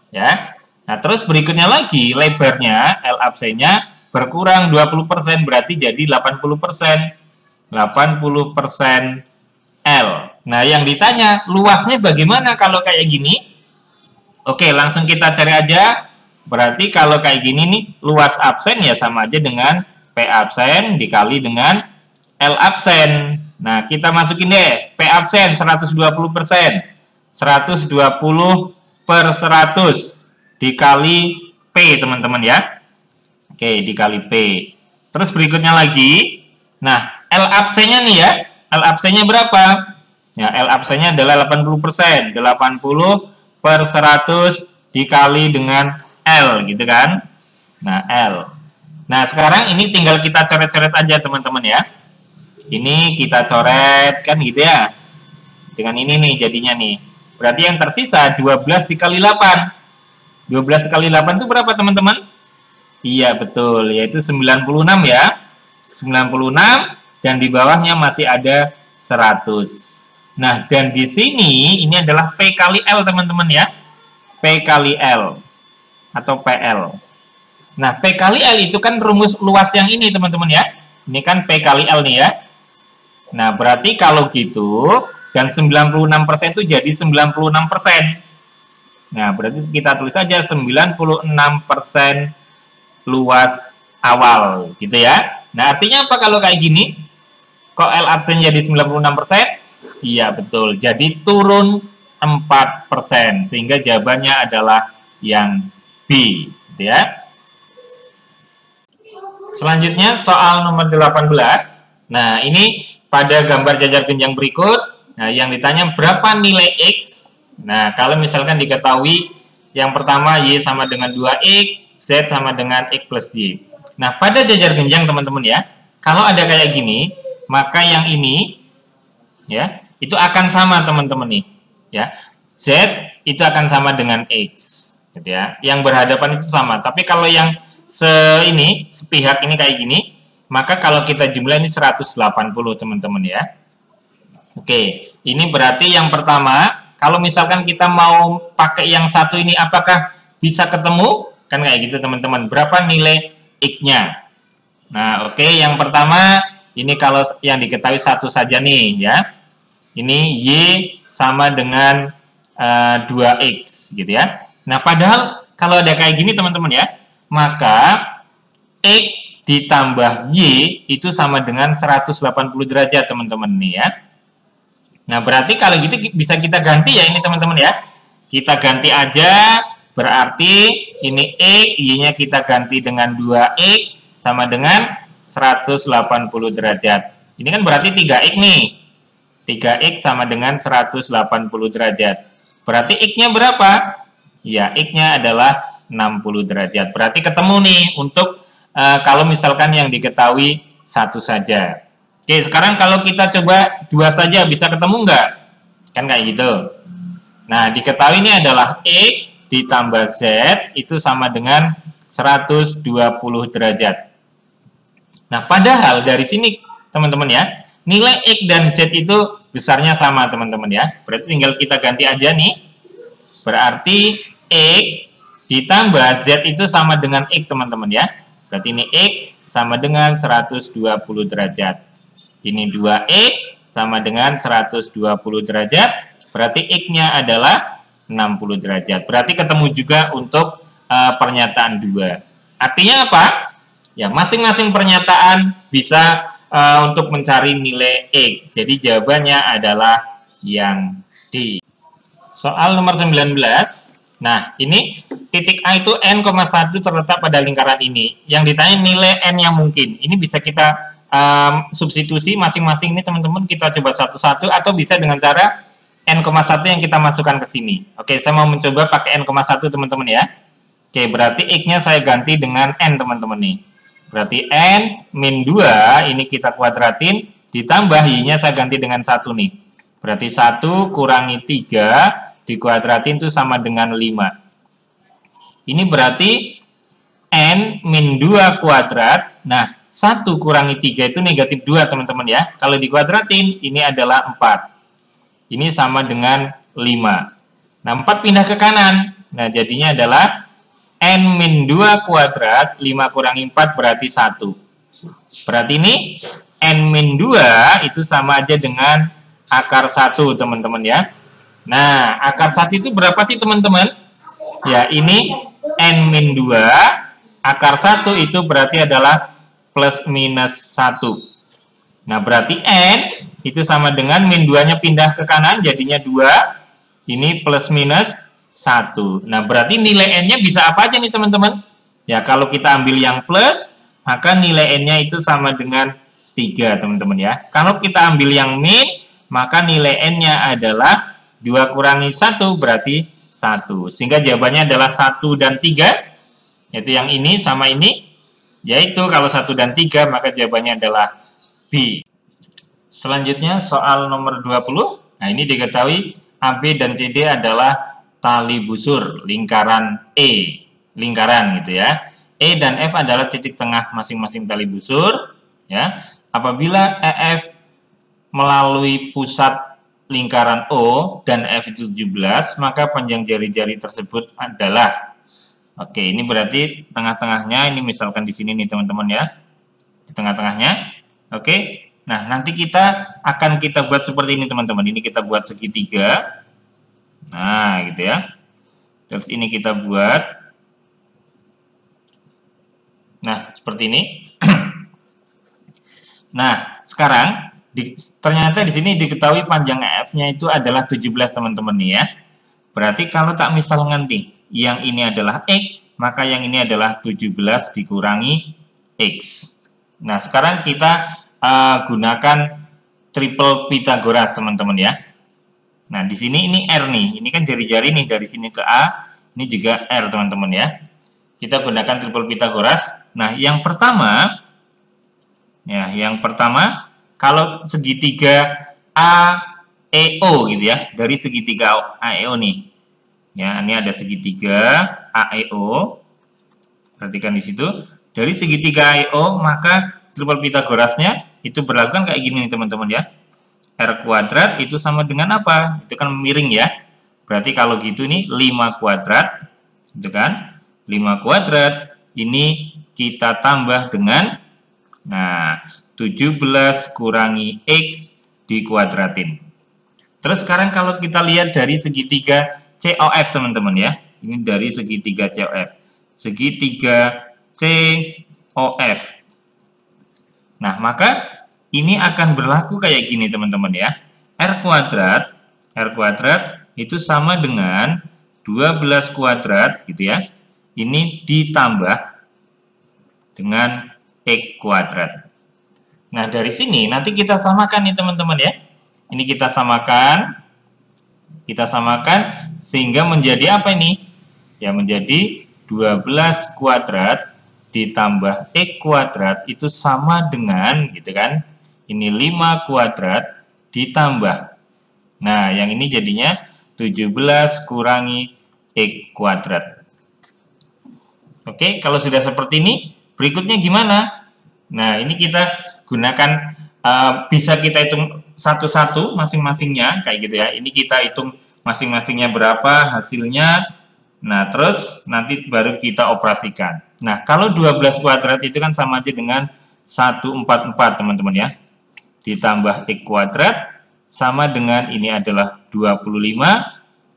Ya. Nah, terus berikutnya lagi, lebarnya, L absennya berkurang 20%, berarti jadi 80%. 80% L. Nah, yang ditanya, luasnya bagaimana kalau kayak gini? Oke, langsung kita cari aja. Berarti kalau kayak gini nih, luas absen ya sama aja dengan P absen dikali dengan L absen. Nah, kita masukin deh, P absen 120%. 120 per 100 dikali P, teman-teman ya. Oke, dikali P. Terus berikutnya lagi, nah, L absennya nih ya, L absennya berapa? Ya, L absennya adalah 80%. 80 per 100 dikali dengan L, gitu kan. Nah, L. Nah, sekarang ini tinggal kita coret-coret aja, teman-teman ya. Ini kita coret kan gitu ya. Dengan ini nih jadinya nih. Berarti yang tersisa 12 dikali 8. 12 kali 8 itu berapa, teman-teman? Iya, betul. Yaitu 96 ya. 96 dan di bawahnya masih ada 100. Nah, dan di sini ini adalah P kali L, teman-teman ya. P kali L atau PL. Nah, P kali L itu kan rumus luas yang ini, teman-teman ya. Ini kan P kali L nih ya. Nah, berarti kalau gitu, dan 96% itu jadi 96%. Nah, berarti kita tulis saja 96% luas awal, gitu ya. Nah, artinya apa kalau kayak gini? Kok L absen jadi 96%? Iya, betul. Jadi turun 4%, sehingga jawabannya adalah yang B, gitu ya. Selanjutnya, soal nomor 18. Nah, ini pada gambar jajar genjang berikut, nah yang ditanya berapa nilai X. Nah, kalau misalkan diketahui yang pertama Y sama dengan 2X, Z sama dengan X plus Y. Nah, pada jajar genjang teman-teman ya, kalau ada kayak gini, maka yang ini ya, itu akan sama teman-teman nih. Ya, Z itu akan sama dengan X, gitu ya. Yang berhadapan itu sama. Tapi kalau yang sepihak ini kayak gini, maka kalau kita jumlah ini 180 teman-teman ya. Oke, ini berarti yang pertama, kalau misalkan kita mau pakai yang satu ini, apakah bisa ketemu? Kan kayak gitu teman-teman. Berapa nilai X-nya? Nah, oke, yang pertama, ini kalau yang diketahui satu saja nih ya. Ini Y sama dengan 2X gitu ya. Nah, padahal kalau ada kayak gini teman-teman ya, maka X ditambah Y itu sama dengan 180 derajat teman-teman nih ya. Nah, berarti kalau gitu bisa kita ganti ya ini teman-teman ya. Kita ganti aja, berarti ini X, Y-nya kita ganti dengan 2X sama dengan 180 derajat. Ini kan berarti 3X nih. 3X sama dengan 180 derajat. Berarti X-nya berapa? Ya, X-nya adalah 60 derajat. Berarti ketemu nih untuk kalau misalkan yang diketahui satu saja. Oke, sekarang kalau kita coba dua saja, bisa ketemu nggak? Kan kayak gitu. Nah, diketahui ini adalah X ditambah Z itu sama dengan 120 derajat. Nah, padahal dari sini, teman-teman ya, nilai X dan Z itu besarnya sama, teman-teman ya. Berarti tinggal kita ganti aja nih. Berarti X ditambah Z itu sama dengan X, teman-teman ya. Berarti ini X sama dengan 120 derajat. Ini 2X sama dengan 120 derajat. Berarti X-nya adalah 60 derajat. Berarti ketemu juga untuk pernyataan 2. Artinya apa? Ya, masing-masing pernyataan bisa untuk mencari nilai X. Jadi jawabannya adalah yang D. Soal nomor 19. Nah, ini titik A itu N,1 terletak pada lingkaran ini. Yang ditanya nilai N yang mungkin. Ini bisa kita substitusi masing-masing ini teman-teman. Kita coba satu-satu atau bisa dengan cara N,1 yang kita masukkan ke sini. Oke, saya mau mencoba pakai N,1 teman-teman ya. Oke, berarti X-nya saya ganti dengan N teman-teman nih. Berarti N min 2 ini kita kuadratin. Ditambah Y-nya saya ganti dengan 1 nih. Berarti 1 kurangi 3 dikuadratin itu sama dengan 5. Ini berarti N min 2 kuadrat. Nah, 1 kurangi 3 itu negatif 2, teman-teman ya. Kalau dikuadratin, ini adalah 4. Ini sama dengan 5. Nah, 4 pindah ke kanan. Nah, jadinya adalah N min 2 kuadrat, 5 kurangi 4 berarti 1. Berarti ini N min 2 itu sama aja dengan akar 1, teman-teman ya. Nah, akar 1 itu berapa sih, teman-teman? Ya, ini N min 2, akar 1 itu berarti adalah plus minus 1. Nah, berarti N itu sama dengan min 2-nya pindah ke kanan, jadinya 2. Ini plus minus 1. Nah, berarti nilai N-nya bisa apa aja nih, teman-teman? Ya, kalau kita ambil yang plus, maka nilai N-nya itu sama dengan 3, teman-teman ya. Kalau kita ambil yang min, maka nilai N-nya adalah 2 kurangi 1, berarti 1. Sehingga jawabannya adalah 1 dan 3, yaitu yang ini sama ini. Yaitu kalau 1 dan 3, maka jawabannya adalah B. Selanjutnya soal nomor 20. Nah, ini diketahui AB dan CD adalah tali busur lingkaran E. Lingkaran gitu ya. E dan F adalah titik tengah masing-masing tali busur. Ya. Apabila EF melalui pusat lingkaran O dan F itu 17, maka panjang jari-jari tersebut adalah. Oke, ini berarti tengah-tengahnya, ini misalkan di sini nih teman-teman ya. Di tengah-tengahnya. Oke. Nah, nanti kita buat seperti ini teman-teman. Ini kita buat segitiga. Nah, gitu ya. Terus ini kita buat. Nah, seperti ini. Nah, sekarang ternyata di sini diketahui panjang EF-nya itu adalah 17, teman-teman nih ya. Berarti kalau tak misal nanti yang ini adalah X, maka yang ini adalah 17 dikurangi X. Nah, sekarang kita gunakan triple Pythagoras, teman-teman ya. Nah, di sini ini R nih. Ini kan jari-jari nih dari sini ke A. Ini juga R, teman-teman ya. Kita gunakan triple Pythagoras. Nah, yang pertama kalau segitiga AEO gitu ya, dari segitiga AEO nih. Ya, ini ada segitiga AEO. Perhatikan di situ. Dari segitiga AEO, maka triple Pythagorasnya itu berlaku kan kayak gini nih, teman-teman ya. R kuadrat itu sama dengan apa? Itu kan miring ya. Berarti kalau gitu nih 5 kuadrat. Itu kan? 5 kuadrat. Ini kita tambah dengan 17 kurangi X dikuadratin. Terus sekarang kalau kita lihat dari segitiga COF, teman-teman ya. Ini dari segitiga COF. Segitiga COF. Nah, maka ini akan berlaku kayak gini, teman-teman ya. R kuadrat itu sama dengan 12 kuadrat gitu ya. Ini ditambah dengan X kuadrat. Nah, dari sini nanti kita samakan nih, teman-teman ya. Ini kita samakan sehingga menjadi apa ini? Ya, menjadi 12 kuadrat ditambah X kuadrat itu sama dengan gitu kan. Ini 5 kuadrat ditambah. Nah, yang ini jadinya 17 kurangi X kuadrat. Oke, kalau sudah seperti ini, berikutnya gimana? Nah, ini kita gunakan, bisa kita hitung satu-satu masing-masingnya, kayak gitu ya. Ini kita hitung masing-masingnya berapa hasilnya. Nah, terus nanti baru kita operasikan. Nah, kalau 12 kuadrat itu kan sama aja dengan 144, teman-teman ya. Ditambah X kuadrat sama dengan ini adalah 25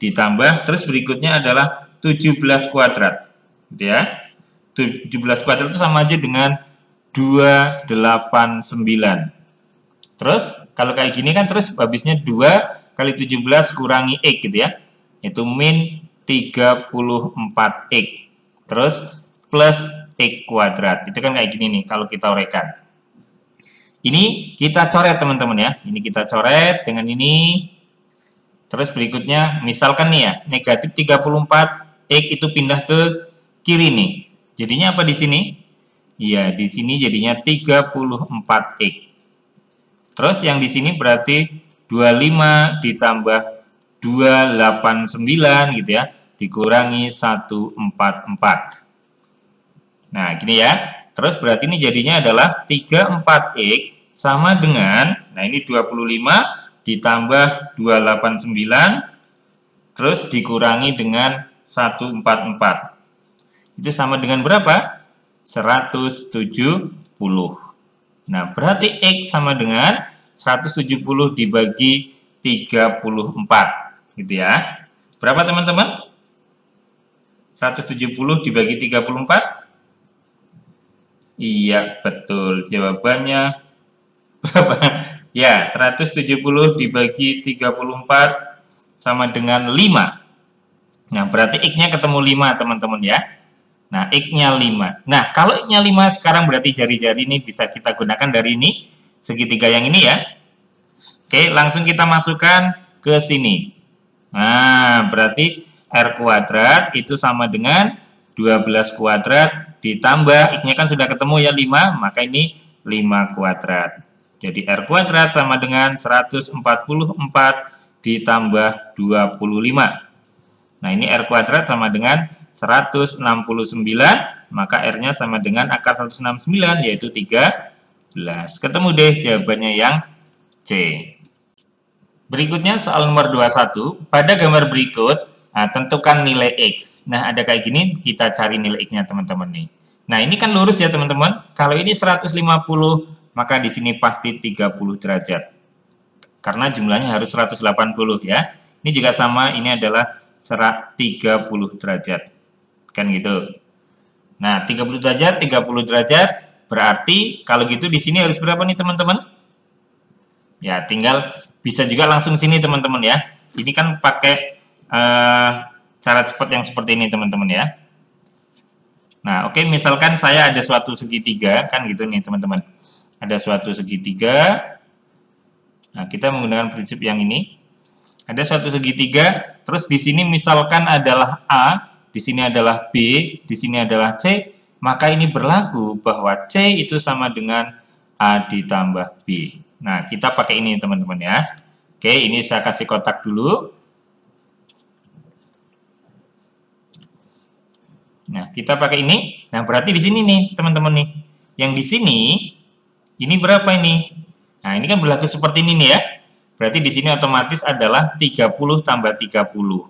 ditambah, terus berikutnya adalah 17 kuadrat. Gitu ya. 17 kuadrat itu sama aja dengan 289. Terus kalau kayak gini kan terus habisnya 2 kali 17 kurangi X gitu ya. Itu min 34X. Terus plus X kuadrat. Itu kan kayak gini nih kalau kita uraikan. Ini kita coret, teman-teman ya. Ini kita coret dengan ini. Terus berikutnya misalkan nih ya, negatif 34X itu pindah ke kiri nih. Jadinya apa di sini? Iya, di sini jadinya 34X. Terus yang di sini berarti 25 ditambah 289 gitu ya. dikurangi 144. Nah, gini ya. Terus berarti ini jadinya adalah 34X sama dengan, nah ini 25 ditambah 289, terus dikurangi dengan 144. Itu sama dengan berapa? 170. Nah, berarti X sama dengan 170 dibagi 34. Gitu ya. Berapa teman-teman? 170 dibagi 34? Iya, betul. Jawabannya berapa? Ya, 170 dibagi 34 sama dengan 5. Nah, berarti X-nya ketemu 5, teman-teman ya. Nah, X-nya 5. Nah, kalau X-nya 5 sekarang berarti jari-jari ini bisa kita gunakan dari ini, segitiga yang ini ya. Oke, langsung kita masukkan ke sini. Nah, berarti R kuadrat itu sama dengan 12 kuadrat ditambah, X-nya kan sudah ketemu ya 5, maka ini 5 kuadrat. Jadi R kuadrat sama dengan 144 ditambah 25. Nah, ini R kuadrat sama dengan 169, maka R-nya sama dengan akar 169, yaitu 13. Ketemu deh jawabannya yang C. Berikutnya soal nomor 21. Pada gambar berikut, nah, tentukan nilai X. Nah, ada kayak gini, kita cari nilai X-nya teman-teman nih. Nah, ini kan lurus ya teman-teman. Kalau ini 150, maka di sini pasti 30 derajat. Karena jumlahnya harus 180 ya. Ini juga sama, ini adalah 30 derajat. Kan gitu. Nah, 30 derajat, 30 derajat, berarti kalau gitu di sini harus berapa nih teman-teman? Ya, tinggal bisa juga langsung sini teman-teman ya. Ini kan pakai cara cepat yang seperti ini teman-teman ya. Nah, oke, misalkan saya ada suatu segitiga, kan gitu nih teman-teman. Ada suatu segitiga. Nah, kita menggunakan prinsip yang ini. Ada suatu segitiga, terus di sini misalkan adalah A, di sini adalah B, di sini adalah C, maka ini berlaku bahwa C itu sama dengan A ditambah B. Nah, kita pakai ini teman-teman ya. Oke, ini saya kasih kotak dulu. Nah, kita pakai ini. Nah, berarti di sini nih, teman-teman nih. Yang di sini, ini berapa ini? Nah, ini kan berlaku seperti ini nih ya. Berarti di sini otomatis adalah 30 tambah 30.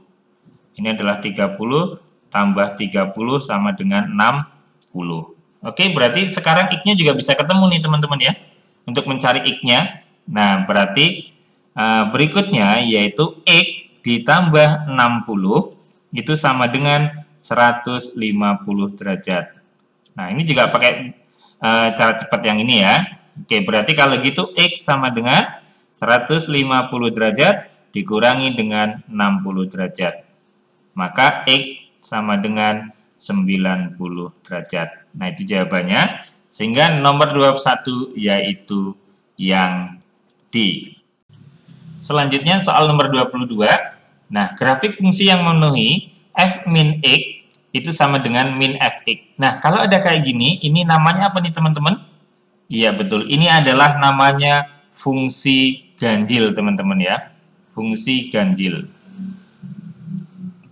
Ini adalah 30 tambah 30 sama dengan 60. Oke, berarti sekarang X-nya juga bisa ketemu nih, teman-teman ya. Untuk mencari X-nya. Nah, berarti berikutnya yaitu X ditambah 60 itu sama dengan 150 derajat. Nah, ini juga pakai cara cepat yang ini ya. Oke, berarti kalau gitu X sama dengan 150 derajat dikurangi dengan 60 derajat. Maka X sama dengan 90 derajat. Nah, itu jawabannya. Sehingga nomor 21 yaitu yang D. Selanjutnya soal nomor 22. Nah, grafik fungsi yang memenuhi f min X itu sama dengan min fx. Nah, kalau ada kayak gini, ini namanya apa nih teman-teman? Iya, betul. Ini adalah namanya fungsi ganjil, teman-teman ya. Fungsi ganjil.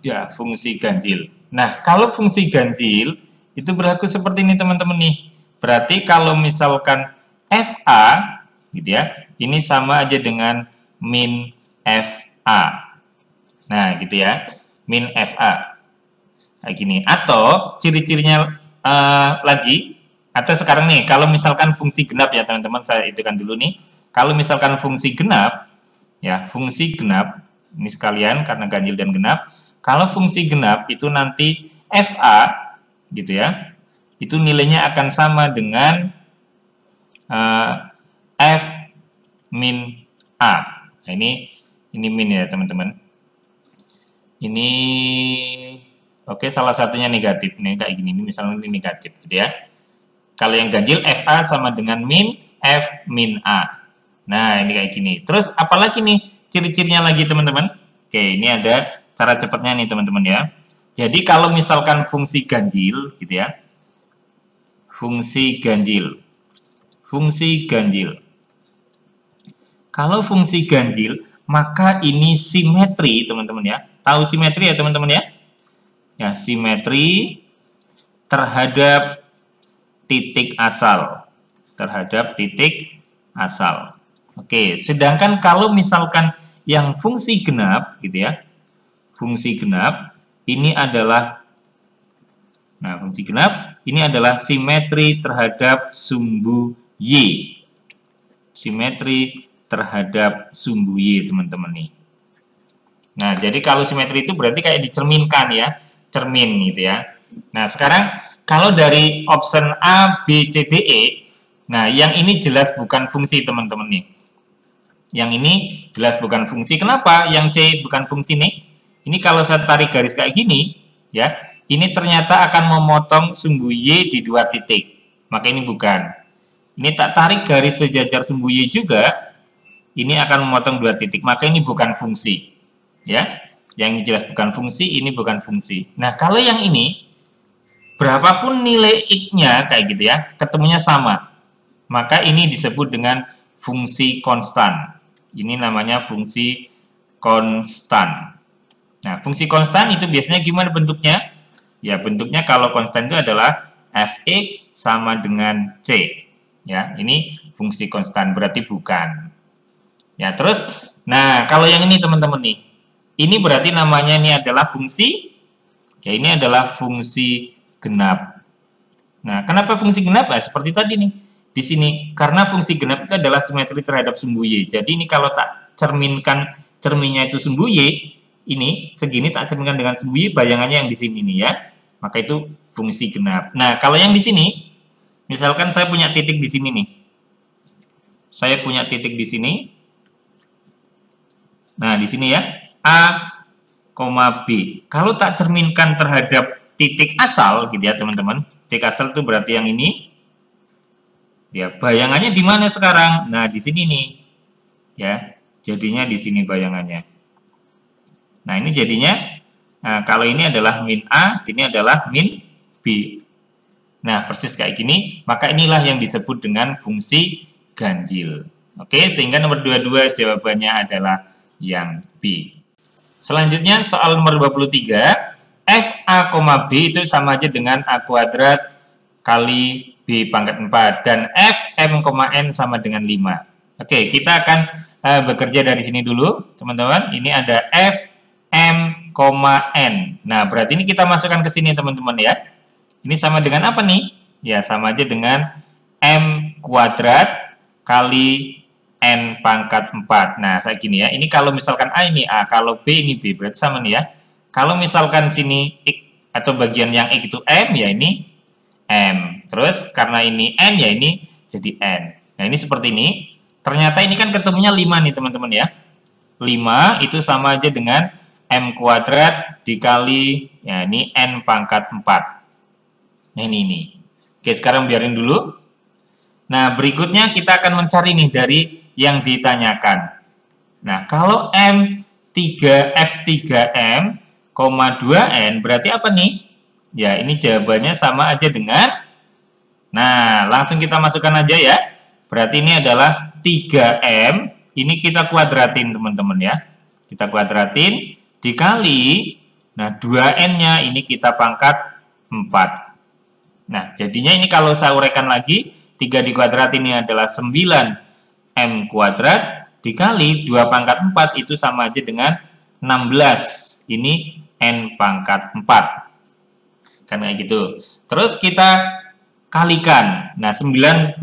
Ya, fungsi ganjil. Nah, kalau fungsi ganjil, itu berlaku seperti ini, teman-teman nih. Berarti kalau misalkan FA, gitu ya, ini sama aja dengan min FA. Nah, gitu ya. Min FA. Kayak gini. Atau ciri-cirinya lagi, atau sekarang nih, kalau misalkan fungsi genap ya teman-teman, saya itukan dulu nih. Kalau misalkan fungsi genap, ya fungsi genap, ini sekalian karena ganjil dan genap. Kalau fungsi genap itu nanti FA, gitu ya, itu nilainya akan sama dengan F min A. Nah, ini min ya teman-teman. Ini oke, salah satunya negatif nih kayak gini, ini misalnya ini negatif gitu ya. Kalau yang ganjil FA sama dengan min F min A. Nah, ini kayak gini. Terus apalagi nih ciri-cirinya lagi teman-teman? Oke, ini ada cara cepatnya nih teman-teman ya. Jadi kalau misalkan fungsi ganjil gitu ya. Fungsi ganjil. Fungsi ganjil. Kalau fungsi ganjil, maka ini simetri teman-teman ya. Tahu simetri ya teman-teman ya? Ya, simetri terhadap titik asal. Terhadap titik asal. Oke, sedangkan kalau misalkan yang fungsi genap gitu ya. Fungsi genap ini adalah fungsi genap ini adalah simetri terhadap sumbu Y. Simetri terhadap sumbu Y, teman-teman nih. Nah, jadi kalau simetri itu berarti kayak dicerminkan ya, cermin gitu ya. Nah, sekarang kalau dari option A, B, C, D, E, nah yang ini jelas bukan fungsi, teman-teman nih. Yang ini jelas bukan fungsi. Kenapa? Yang C bukan fungsi nih. Ini kalau saya tarik garis kayak gini, ya, ini ternyata akan memotong sumbu Y di 2 titik. Maka ini bukan. Ini tak tarik garis sejajar sumbu Y juga, ini akan memotong 2 titik. Maka ini bukan fungsi. Ya, yang jelas bukan fungsi, ini bukan fungsi. Nah, kalau yang ini, berapapun nilai X-nya kayak gitu ya, ketemunya sama. Maka ini disebut dengan fungsi konstan. Ini namanya fungsi konstan. Nah, fungsi konstan itu biasanya gimana bentuknya? Ya, bentuknya kalau konstan itu adalah fx sama dengan c. Ya, ini fungsi konstan, berarti bukan. Ya, terus, nah kalau yang ini teman-teman nih, ini berarti namanya ini adalah fungsi, ya ini adalah fungsi genap. Nah, kenapa fungsi genap? Nah, seperti tadi nih, di sini, karena fungsi genap itu adalah simetri terhadap sumbu Y. Jadi ini kalau tak cerminkan cerminnya itu sumbu Y, ini segini tak cerminkan dengan sumbu Y, bayangannya yang di sini nih ya. Maka itu fungsi genap. Nah, kalau yang di sini, misalkan saya punya titik di sini nih. Saya punya titik di sini. Nah, di sini ya, A, B. Kalau tak cerminkan terhadap titik asal, gitu ya teman-teman. Titik asal itu berarti yang ini. Ya, bayangannya di mana sekarang? Nah, di sini nih. Ya, jadinya di sini bayangannya. Nah, ini jadinya, kalau ini adalah min A, sini adalah min B. Nah, persis kayak gini, maka inilah yang disebut dengan fungsi ganjil. Oke, sehingga nomor 22 jawabannya adalah yang B. Selanjutnya, soal nomor 23, f a, b itu sama aja dengan a kuadrat kali b pangkat 4, dan f m, n sama dengan 5. Oke, kita akan bekerja dari sini dulu, teman-teman. Ini ada f m, n. Nah, berarti ini kita masukkan ke sini, teman-teman ya. Ini sama dengan apa nih? Ya, sama aja dengan m kuadrat kali n pangkat 4. Nah, kayak gini ya. Ini kalau misalkan A ini A, kalau B ini B, berarti sama nih ya. Kalau misalkan sini X atau bagian yang X itu M, ya ini M. Terus karena ini N, ya ini jadi N. Nah, ini seperti ini. Ternyata ini kan ketemunya 5 nih, teman-teman ya. 5 itu sama aja dengan M kuadrat dikali, ya ini N pangkat 4. Nah, ini. Oke, sekarang biarin dulu. Nah, berikutnya kita akan mencari nih dari yang ditanyakan. Nah, kalau F3M, 2N berarti apa nih? Ya, ini jawabannya sama aja dengan, nah, langsung kita masukkan aja ya. Berarti ini adalah 3M, ini kita kuadratin, teman-teman ya. Kita kuadratin, dikali, nah, 2N-nya ini kita pangkat 4. Nah, jadinya ini kalau saya uraikan lagi, 3 dikuadratin ini adalah 9M kuadrat, dikali 2 pangkat 4 itu sama aja dengan 16. Ini N pangkat 4. Kan kayak gitu. Terus kita kalikan. Nah, 19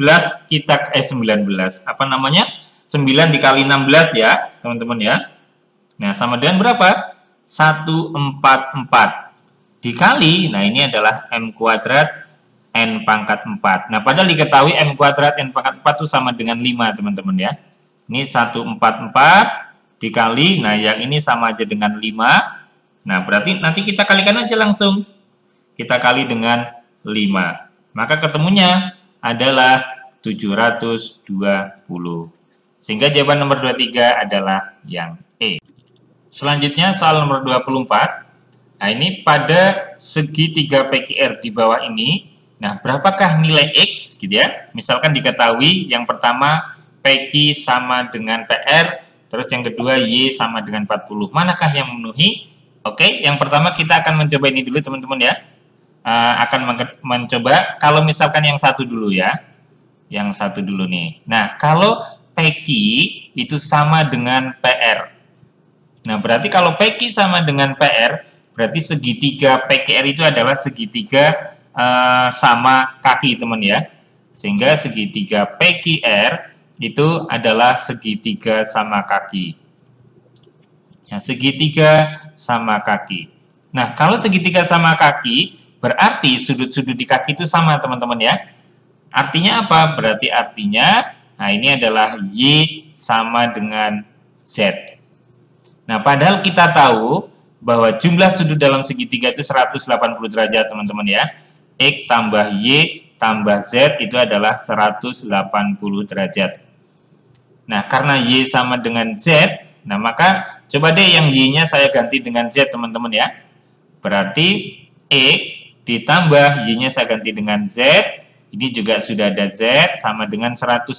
kita 19. Apa namanya? 9 dikali 16 ya, teman-teman ya. Nah, sama dengan berapa? 144. Dikali, nah ini adalah M kuadrat N pangkat 4. Nah, padahal diketahui M kuadrat N pangkat 4 itu sama dengan 5, teman-teman ya. Ini 144 dikali, nah yang ini sama aja dengan 5. Nah, berarti nanti kita kalikan aja langsung. Kita kali dengan 5. Maka ketemunya adalah 720. Sehingga jawaban nomor 23 adalah yang E. Selanjutnya soal nomor 24. Nah, ini pada segitiga PQR di bawah ini. Nah, berapakah nilai X gitu ya? Misalkan diketahui yang pertama PQ sama dengan PR, terus yang kedua Y sama dengan 40. Manakah yang memenuhi? Oke, yang pertama kita akan mencoba ini dulu teman-teman ya. Akan mencoba kalau misalkan yang satu dulu ya. Yang satu dulu nih. Nah, kalau PQ itu sama dengan PR. Nah, berarti kalau PQ sama dengan PR, berarti segitiga PQR itu adalah segitiga sama kaki, teman ya. Sehingga segitiga PQR itu adalah segitiga sama kaki. Ya, segitiga sama kaki. Nah, kalau segitiga sama kaki, berarti sudut-sudut di kaki itu sama, teman-teman ya. Artinya apa? Berarti artinya, nah ini adalah Y sama dengan Z. Nah, padahal kita tahu bahwa jumlah sudut dalam segitiga itu 180 derajat, teman-teman ya. X tambah Y tambah Z itu adalah 180 derajat. Nah, karena Y sama dengan Z, nah maka coba deh yang Y-nya saya ganti dengan Z, teman-teman ya. Berarti X ditambah Y-nya saya ganti dengan Z. Ini juga sudah ada Z sama dengan 180.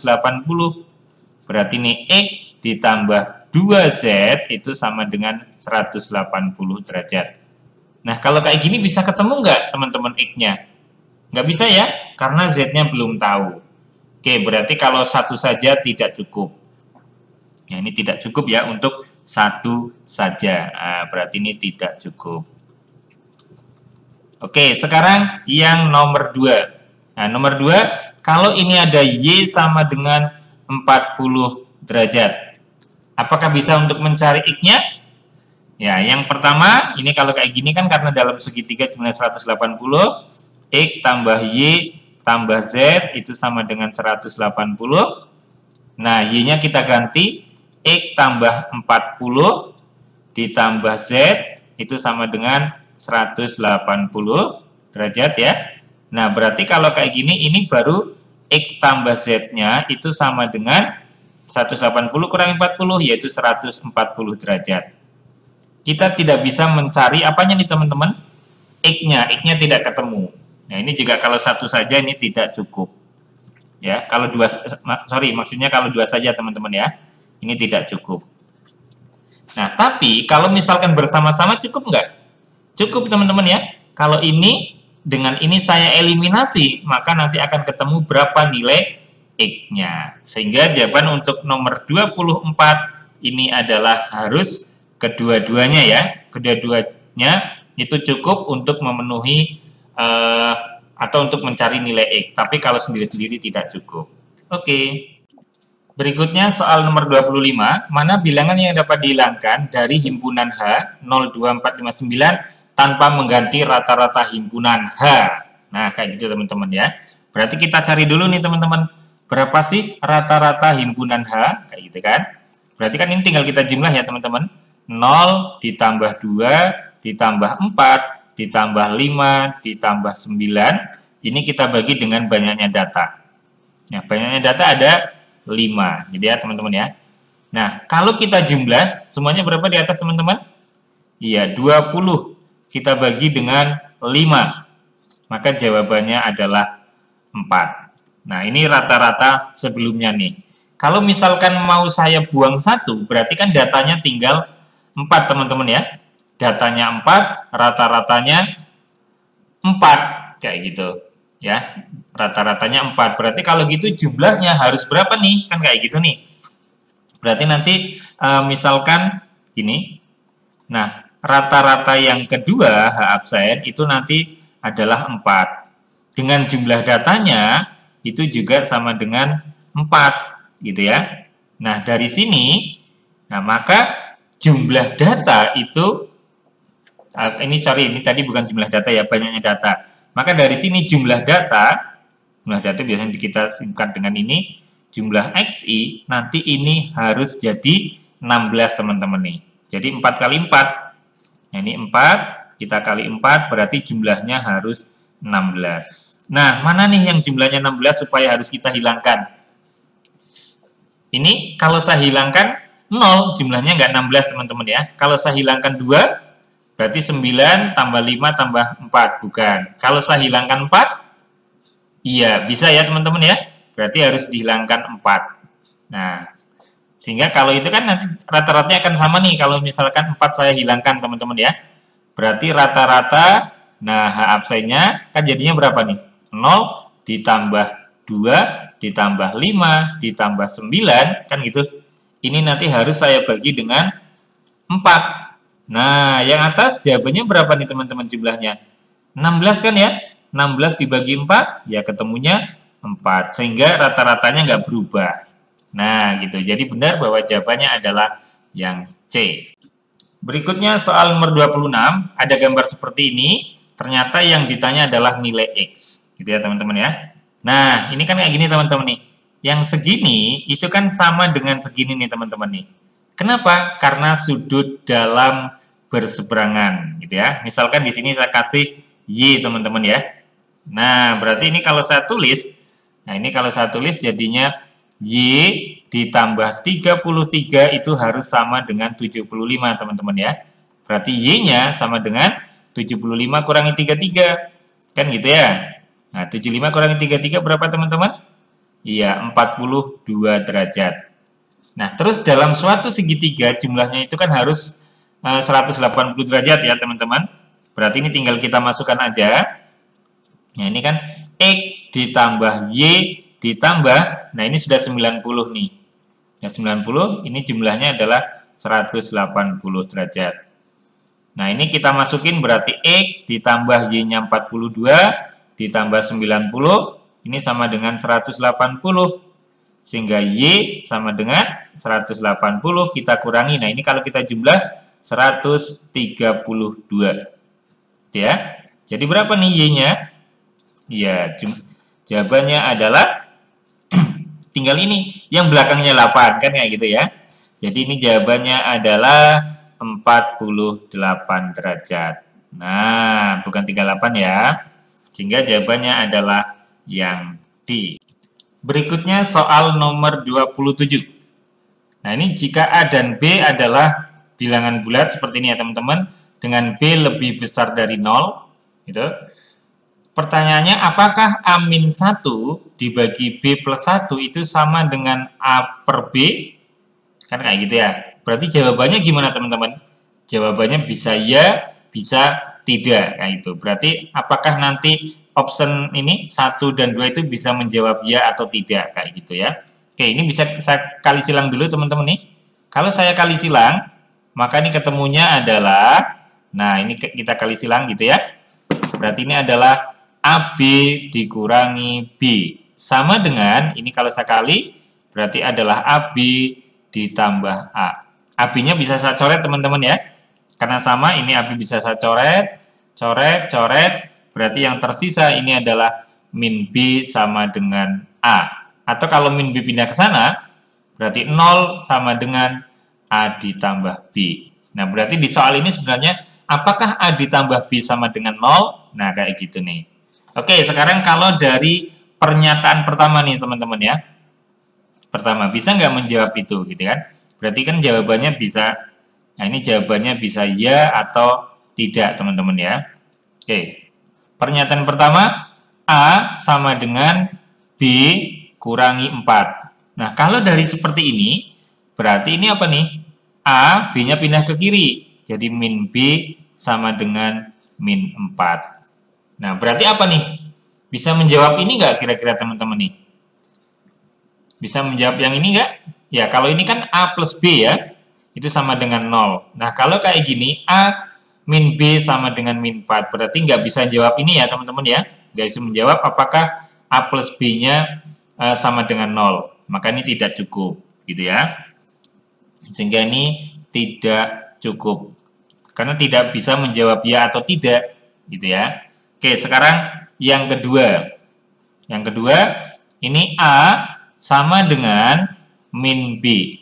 Berarti ini X ditambah 2Z itu sama dengan 180 derajat. Nah, kalau kayak gini bisa ketemu nggak teman-teman X-nya? Nggak bisa ya, karena Z-nya belum tahu. Oke, berarti kalau satu saja tidak cukup. Ya, ini tidak cukup ya untuk satu saja. Nah, berarti ini tidak cukup. Oke, sekarang yang nomor 2. Nah, nomor 2, kalau ini ada Y sama dengan 40 derajat. Apakah bisa untuk mencari X-nya? Ya, yang pertama, ini kalau kayak gini kan karena dalam segitiga jumlah 180, X tambah Y tambah Z itu sama dengan 180. Nah, Y-nya kita ganti, X tambah 40 ditambah Z itu sama dengan 180 derajat ya. Nah, berarti kalau kayak gini, ini baru X tambah Z-nya itu sama dengan 180 kurang 40, yaitu 140 derajat. Kita tidak bisa mencari apanya nih teman-teman? X-nya tidak ketemu. Nah, ini juga kalau satu saja ini tidak cukup. Ya, kalau dua, maksudnya kalau dua saja teman-teman ya, ini tidak cukup. Nah, tapi kalau misalkan bersama-sama cukup nggak? Cukup teman-teman ya. Kalau ini dengan ini saya eliminasi, maka nanti akan ketemu berapa nilai X-nya. Sehingga jawaban untuk nomor 24 ini adalah harus kedua-duanya ya. Kedua-duanya itu cukup untuk memenuhi atau untuk mencari nilai X. Tapi kalau sendiri-sendiri tidak cukup. Oke. Berikutnya soal nomor 25, mana bilangan yang dapat dihilangkan dari himpunan H 02459 tanpa mengganti rata-rata himpunan H. Nah, kayak gitu teman-teman ya. Berarti kita cari dulu nih teman-teman, berapa sih rata-rata himpunan H? Kayak gitu kan. Berarti kan ini tinggal kita jumlah ya teman-teman. 0 ditambah 2 ditambah 4 ditambah 5 ditambah 9. Ini kita bagi dengan banyaknya data. Nah, banyaknya data ada 5. Jadi ya teman-teman ya. Nah, kalau kita jumlah, semuanya berapa di atas teman-teman? Iya, 20. Kita bagi dengan 5. Maka jawabannya adalah 4. Nah, ini rata-rata sebelumnya nih. Kalau misalkan mau saya buang 1, berarti kan datanya tinggal 4 teman-teman ya. Datanya 4, rata-ratanya 4. Kayak gitu ya. Rata-ratanya 4. Berarti kalau gitu jumlahnya harus berapa nih? Kan kayak gitu nih. Berarti nanti misalkan gini. Nah, rata-rata yang kedua H absen itu nanti adalah 4. Dengan jumlah datanya itu juga sama dengan 4 gitu ya. Nah, dari sini nah maka jumlah data itu ini tadi bukan jumlah data ya, banyaknya data. Maka dari sini jumlah data biasanya kita singkat dengan ini, jumlah XI nanti ini harus jadi 16 teman-teman nih. Jadi 4 kali 4. Nah, ini 4, kita kali 4 berarti jumlahnya harus 16. Nah, mana nih yang jumlahnya 16 supaya harus kita hilangkan? Ini kalau saya hilangkan 0, jumlahnya nggak 16 teman-teman ya. Kalau saya hilangkan 2, berarti 9 tambah 5 tambah 4, bukan. Kalau saya hilangkan 4, iya bisa ya teman-teman ya. Berarti harus dihilangkan 4. Nah, sehingga kalau itu kan nanti rata-ratanya akan sama nih. Kalau misalkan 4 saya hilangkan teman-teman ya. Berarti rata-rata, nah H absennya kan jadinya berapa nih? 0 ditambah 2 ditambah 5 ditambah 9, kan gitu. Ini nanti harus saya bagi dengan 4. Nah, yang atas jawabannya berapa nih teman-teman jumlahnya? 16 kan ya? 16 dibagi 4, ya ketemunya 4. Sehingga rata-ratanya nggak berubah. Nah, gitu. Jadi benar bahwa jawabannya adalah yang C. Berikutnya soal nomor 26, ada gambar seperti ini. Ternyata yang ditanya adalah nilai X. Gitu ya teman-teman ya. Nah, ini kan kayak gini teman-teman nih. Yang segini itu kan sama dengan segini nih teman-teman nih. Kenapa? Karena sudut dalam berseberangan gitu ya. Misalkan di sini saya kasih Y teman-teman ya. Nah, berarti ini kalau saya tulis, nah ini kalau saya tulis jadinya Y ditambah 33 itu harus sama dengan 75 teman-teman ya. Berarti Y-nya sama dengan 75 kurangi 33. Kan gitu ya. Nah, 75 kurangi 33 berapa teman-teman? Iya, 42 derajat. Nah, terus dalam suatu segitiga jumlahnya itu kan harus 180 derajat ya teman-teman. Berarti ini tinggal kita masukkan aja. Nah, ini kan X ditambah Y ditambah, nah ini sudah 90 nih. Ya, 90, ini jumlahnya adalah 180 derajat. Nah, ini kita masukin berarti X ditambah Y-nya 42 ditambah 90, ini sama dengan 180. Sehingga Y sama dengan 180, kita kurangi. Nah, ini kalau kita jumlah 132. Ya. Jadi berapa nih Y-nya? Ya, jawabannya adalah tinggal ini. Yang belakangnya 8, kan kayak gitu ya. Jadi ini jawabannya adalah 48 derajat. Nah, bukan 38 ya. Sehingga jawabannya adalah yang D. Berikutnya soal nomor 27. Nah, ini jika A dan B adalah bilangan bulat seperti ini ya teman-teman, dengan B lebih besar dari 0, gitu. Pertanyaannya, apakah A-1 dibagi B plus 1 itu sama dengan A per B? Kan kayak gitu ya. Berarti jawabannya gimana teman-teman? Jawabannya bisa ya, bisa tidak. Kayak itu. Berarti apakah nanti option ini 1 dan 2 itu bisa menjawab ya atau tidak, kayak gitu ya. Oke, ini bisa saya kali silang dulu teman-teman nih. Kalau saya kali silang, maka ini ketemunya adalah, nah ini kita kali silang gitu ya. Berarti ini adalah AB dikurangi B. Sama dengan, ini kalau saya kali, berarti adalah AB ditambah A. AB-nya bisa saya coret teman-teman ya. Karena sama, ini AB bisa saya coret, coret, coret. Berarti yang tersisa ini adalah min B sama dengan A. Atau kalau min B pindah ke sana, berarti 0 sama dengan A ditambah B. Nah, berarti di soal ini sebenarnya, apakah A ditambah B sama dengan 0? Nah, kayak gitu nih. Oke, sekarang kalau dari pernyataan pertama nih teman-teman ya. Pertama, bisa nggak menjawab itu gitu kan? Berarti kan jawabannya bisa, nah ini jawabannya bisa ya atau tidak teman-teman ya. Oke, pernyataan pertama, A sama dengan B kurangi 4. Nah, kalau dari seperti ini, berarti ini apa nih? A, B-nya pindah ke kiri. Jadi min B sama dengan min 4. Nah, berarti apa nih? Bisa menjawab ini nggak kira-kira teman-teman nih? Bisa menjawab yang ini nggak? Ya, kalau ini kan A plus B ya. Itu sama dengan 0. Nah, kalau kayak gini, A min B sama dengan min 4. Berarti nggak bisa jawab ini ya teman-teman ya. Nggak bisa menjawab apakah A plus B-nya sama dengan 0. Maka ini tidak cukup. Gitu ya. Sehingga ini tidak cukup. Karena tidak bisa menjawab ya atau tidak. Gitu ya. Oke, sekarang yang kedua. Yang kedua, ini A sama dengan min B.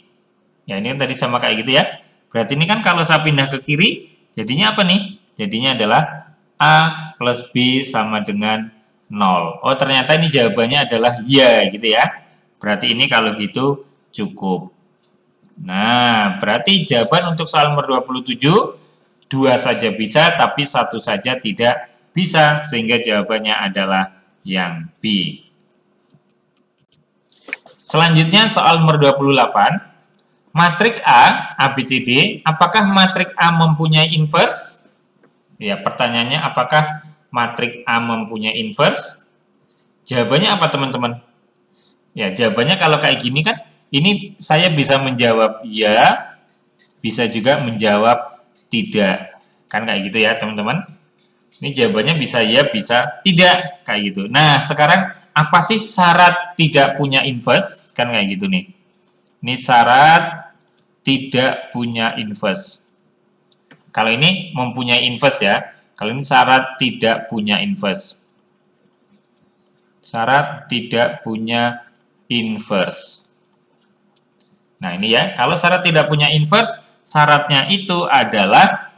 Ya, ini kan tadi sama kayak gitu ya. Berarti ini kan kalau saya pindah ke kiri, jadinya apa nih? Jadinya adalah A plus B sama dengan 0. Oh, ternyata ini jawabannya adalah ya, gitu ya. Berarti ini kalau gitu cukup. Nah, berarti jawaban untuk soal nomor 27, 2 saja bisa, tapi 1 saja tidak bisa, sehingga jawabannya adalah yang B. Selanjutnya soal nomor 28. Matrik A, ABCD, apakah matrik A mempunyai inverse? Ya, pertanyaannya apakah matriks A mempunyai inverse? Jawabannya apa teman-teman? Ya, jawabannya kalau kayak gini kan, ini saya bisa menjawab ya, bisa juga menjawab tidak. Kan kayak gitu ya teman-teman. Ini jawabannya bisa ya, bisa tidak. Kayak gitu. Nah, sekarang apa sih syarat tidak punya inverse? Kan kayak gitu nih. Ini syarat tidak punya inverse. Kalau ini mempunyai inverse ya. Kalau ini syarat tidak punya inverse. Syarat tidak punya inverse. Nah, ini ya. Kalau syarat tidak punya inverse, syaratnya itu adalah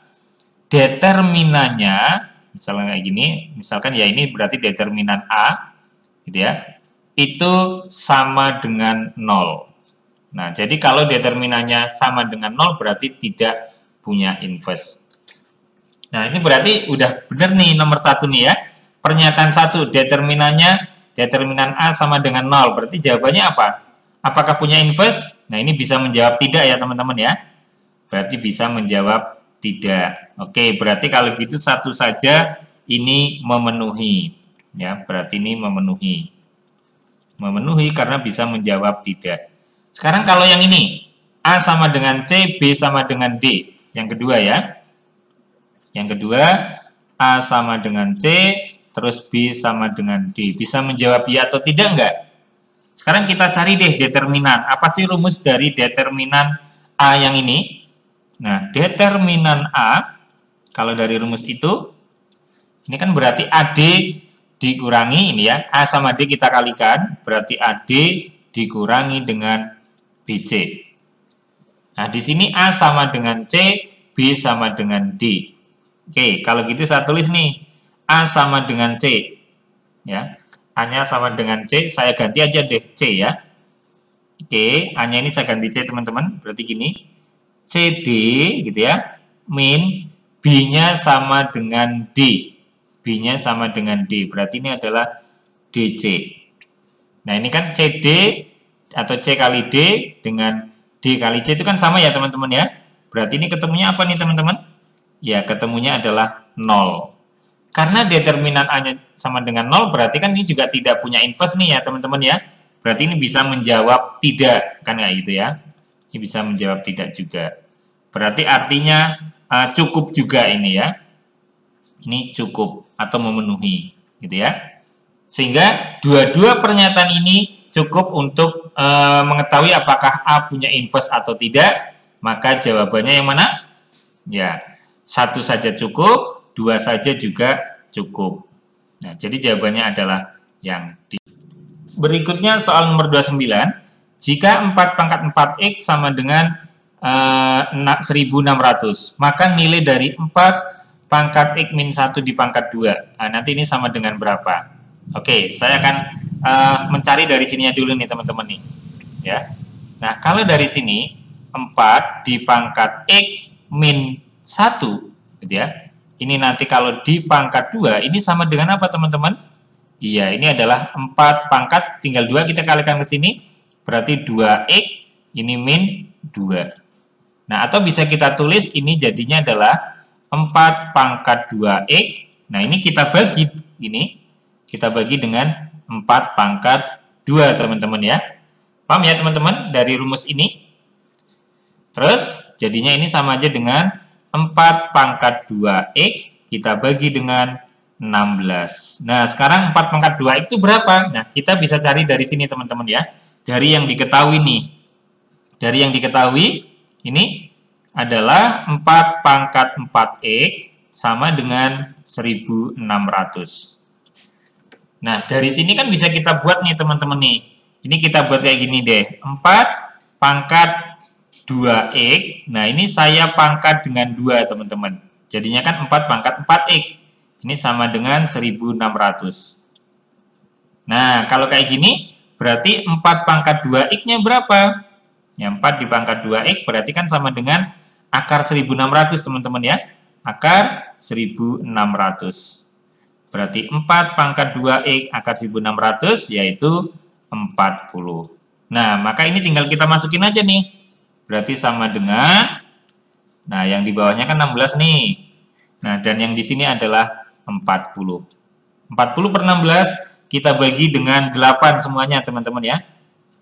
determinannya, misalnya kayak gini, misalkan ya ini berarti determinan A, gitu ya, itu sama dengan 0. Nah, jadi kalau determinannya sama dengan 0 berarti tidak punya inverse. Nah, ini berarti udah benar nih nomor 1 nih ya. Pernyataan 1, determinan A sama dengan 0. Berarti jawabannya apa? Apakah punya inverse? Nah, ini bisa menjawab tidak ya teman-teman ya. Berarti bisa menjawab tidak. Oke, berarti kalau gitu satu saja ini memenuhi. Ya, berarti ini memenuhi. Memenuhi karena bisa menjawab tidak. Sekarang kalau yang ini, A sama dengan C, B sama dengan D. Yang kedua ya. Yang kedua, A sama dengan C, terus B sama dengan D. Bisa menjawab ya atau tidak enggak? Sekarang kita cari deh determinan. Apa sih rumus dari determinan A yang ini? Nah, determinan A, kalau dari rumus itu, ini kan berarti AD dikurangi, ini ya, A sama D kita kalikan, berarti AD dikurangi dengan BC. Nah, di sini A sama dengan C, B sama dengan D. Oke, kalau gitu saya tulis nih, A sama dengan C. Ya, A-nya sama dengan C, saya ganti aja deh C ya. Oke, A-nya ini saya ganti C teman-teman, berarti gini, CD gitu ya, min B-nya sama dengan D. B-nya sama dengan D, berarti ini adalah DC. Nah, ini kan CD atau C kali D dengan D kali C itu kan sama ya teman-teman ya. Berarti ini ketemunya apa nih teman-teman? Ya, ketemunya adalah 0. Karena determinan A-nya sama dengan 0, berarti kan ini juga tidak punya inverse nih ya teman-teman ya. Berarti ini bisa menjawab tidak, kan kayak gitu ya. Ini bisa menjawab tidak juga. Berarti artinya cukup juga ini ya. Ini cukup atau memenuhi, gitu ya. Sehingga dua-dua pernyataan ini cukup untuk mengetahui apakah A punya inverse atau tidak. Maka jawabannya yang mana? Ya, satu saja cukup, dua saja juga cukup. Nah, jadi jawabannya adalah yang D. Berikutnya soal nomor 29. Jika 4 pangkat 4X sama dengan 1600, maka nilai dari 4 pangkat X min 1 di pangkat 2. Nah, nanti ini sama dengan berapa? Oke, saya akan mencari dari sininya dulu nih teman-teman nih. Ya. Nah, kalau dari sini 4 di pangkat X min 1, gitu ya. Ini nanti kalau di pangkat 2, ini sama dengan apa teman-teman? Iya, ini adalah 4 pangkat, tinggal 2 kita kalikan ke sini, berarti 2X, ini min 2. Nah, atau bisa kita tulis, ini jadinya adalah 4 pangkat 2X. Nah, ini kita bagi, kita bagi dengan 4 pangkat 2, teman-teman ya. Paham ya teman-teman dari rumus ini? Terus, jadinya ini sama aja dengan 4 pangkat 2X, kita bagi dengan 16. Nah, sekarang 4 pangkat 2X itu berapa? Nah, kita bisa cari dari sini teman-teman ya. Dari yang diketahui nih. Dari yang diketahui, ini adalah 4 pangkat 4X sama dengan 1600. Nah, dari sini kan bisa kita buat nih teman-teman nih. Ini kita buat kayak gini deh. 4 pangkat 2X. Nah, ini saya pangkat dengan 2 teman-teman. Jadinya kan 4 pangkat 4X. Ini sama dengan 1600. Nah, kalau kayak gini, berarti 4 pangkat 2X-nya berapa? Ya, 4 di pangkat 2X berarti kan sama dengan akar 1600, teman-teman ya. Akar 1600. Berarti 4 pangkat 2X akar 1600, yaitu 40. Nah, maka ini tinggal kita masukin aja nih. Berarti sama dengan, nah yang di bawahnya kan 16 nih. Nah, dan yang di sini adalah 40. 40 per 16 kita bagi dengan 8 semuanya teman-teman ya.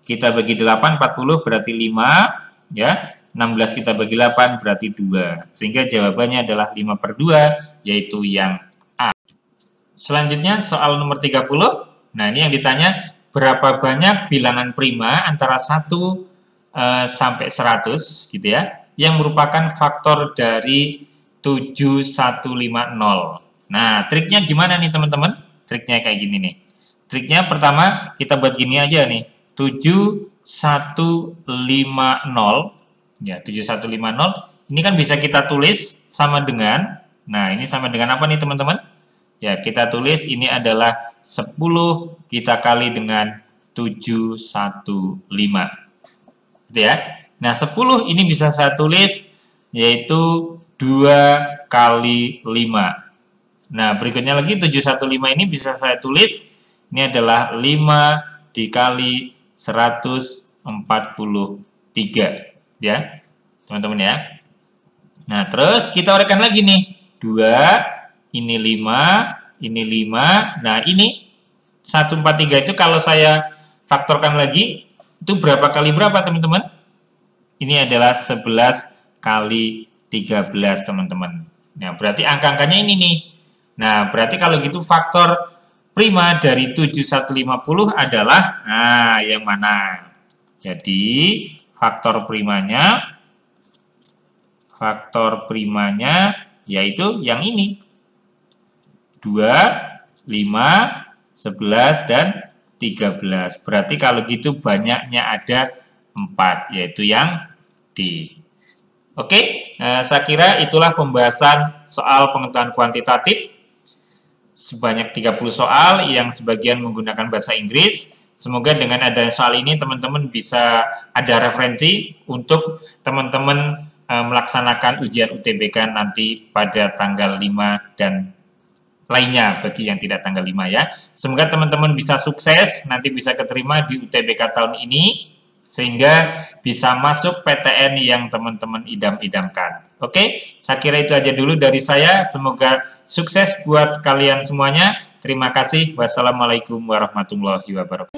Kita bagi 8, 40 berarti 5 ya. 16 kita bagi 8 berarti 2. Sehingga jawabannya adalah 5 per 2, yaitu yang A. Selanjutnya soal nomor 30. Nah, ini yang ditanya, berapa banyak bilangan prima antara 1 sampai 100 gitu ya, yang merupakan faktor dari 7150. Nah, triknya gimana nih teman-teman? Triknya kayak gini nih. Triknya pertama, kita buat gini aja nih. 7150. Ya, 7150 ini kan bisa kita tulis sama dengan, nah ini sama dengan apa nih teman-teman? Ya, kita tulis ini adalah 10 kita kali dengan 715. Gitu ya. Nah, 10 ini bisa saya tulis yaitu 2 kali 5. Nah, berikutnya lagi 715 ini bisa saya tulis ini adalah 5 dikali 143. Ya, teman-teman ya. Nah, terus kita uraikan lagi nih. 2, ini 5, ini 5. Nah, ini 143 itu kalau saya faktorkan lagi, itu berapa kali berapa, teman-teman? Ini adalah 11 kali 13, teman-teman. Nah, berarti angka-angkanya ini nih. Nah, berarti kalau gitu faktor prima dari 7150 adalah, nah, yang mana? Jadi, faktor primanya yaitu yang ini. 2, 5, 11, dan 13. Berarti kalau gitu banyaknya ada 4, yaitu yang D. Oke, saya kira itulah pembahasan soal pengetahuan kuantitatif. Sebanyak 30 soal yang sebagian menggunakan bahasa Inggris. Semoga dengan adanya soal ini teman-teman bisa ada referensi untuk teman-teman melaksanakan ujian UTBK nanti pada tanggal 5 dan lainnya bagi yang tidak tanggal 5 ya. Semoga teman-teman bisa sukses, nanti bisa keterima di UTBK tahun ini sehingga bisa masuk PTN yang teman-teman idam-idamkan. Oke, saya kira itu aja dulu dari saya. Semoga sukses buat kalian semuanya. Terima kasih. Wassalamualaikum warahmatullahi wabarakatuh.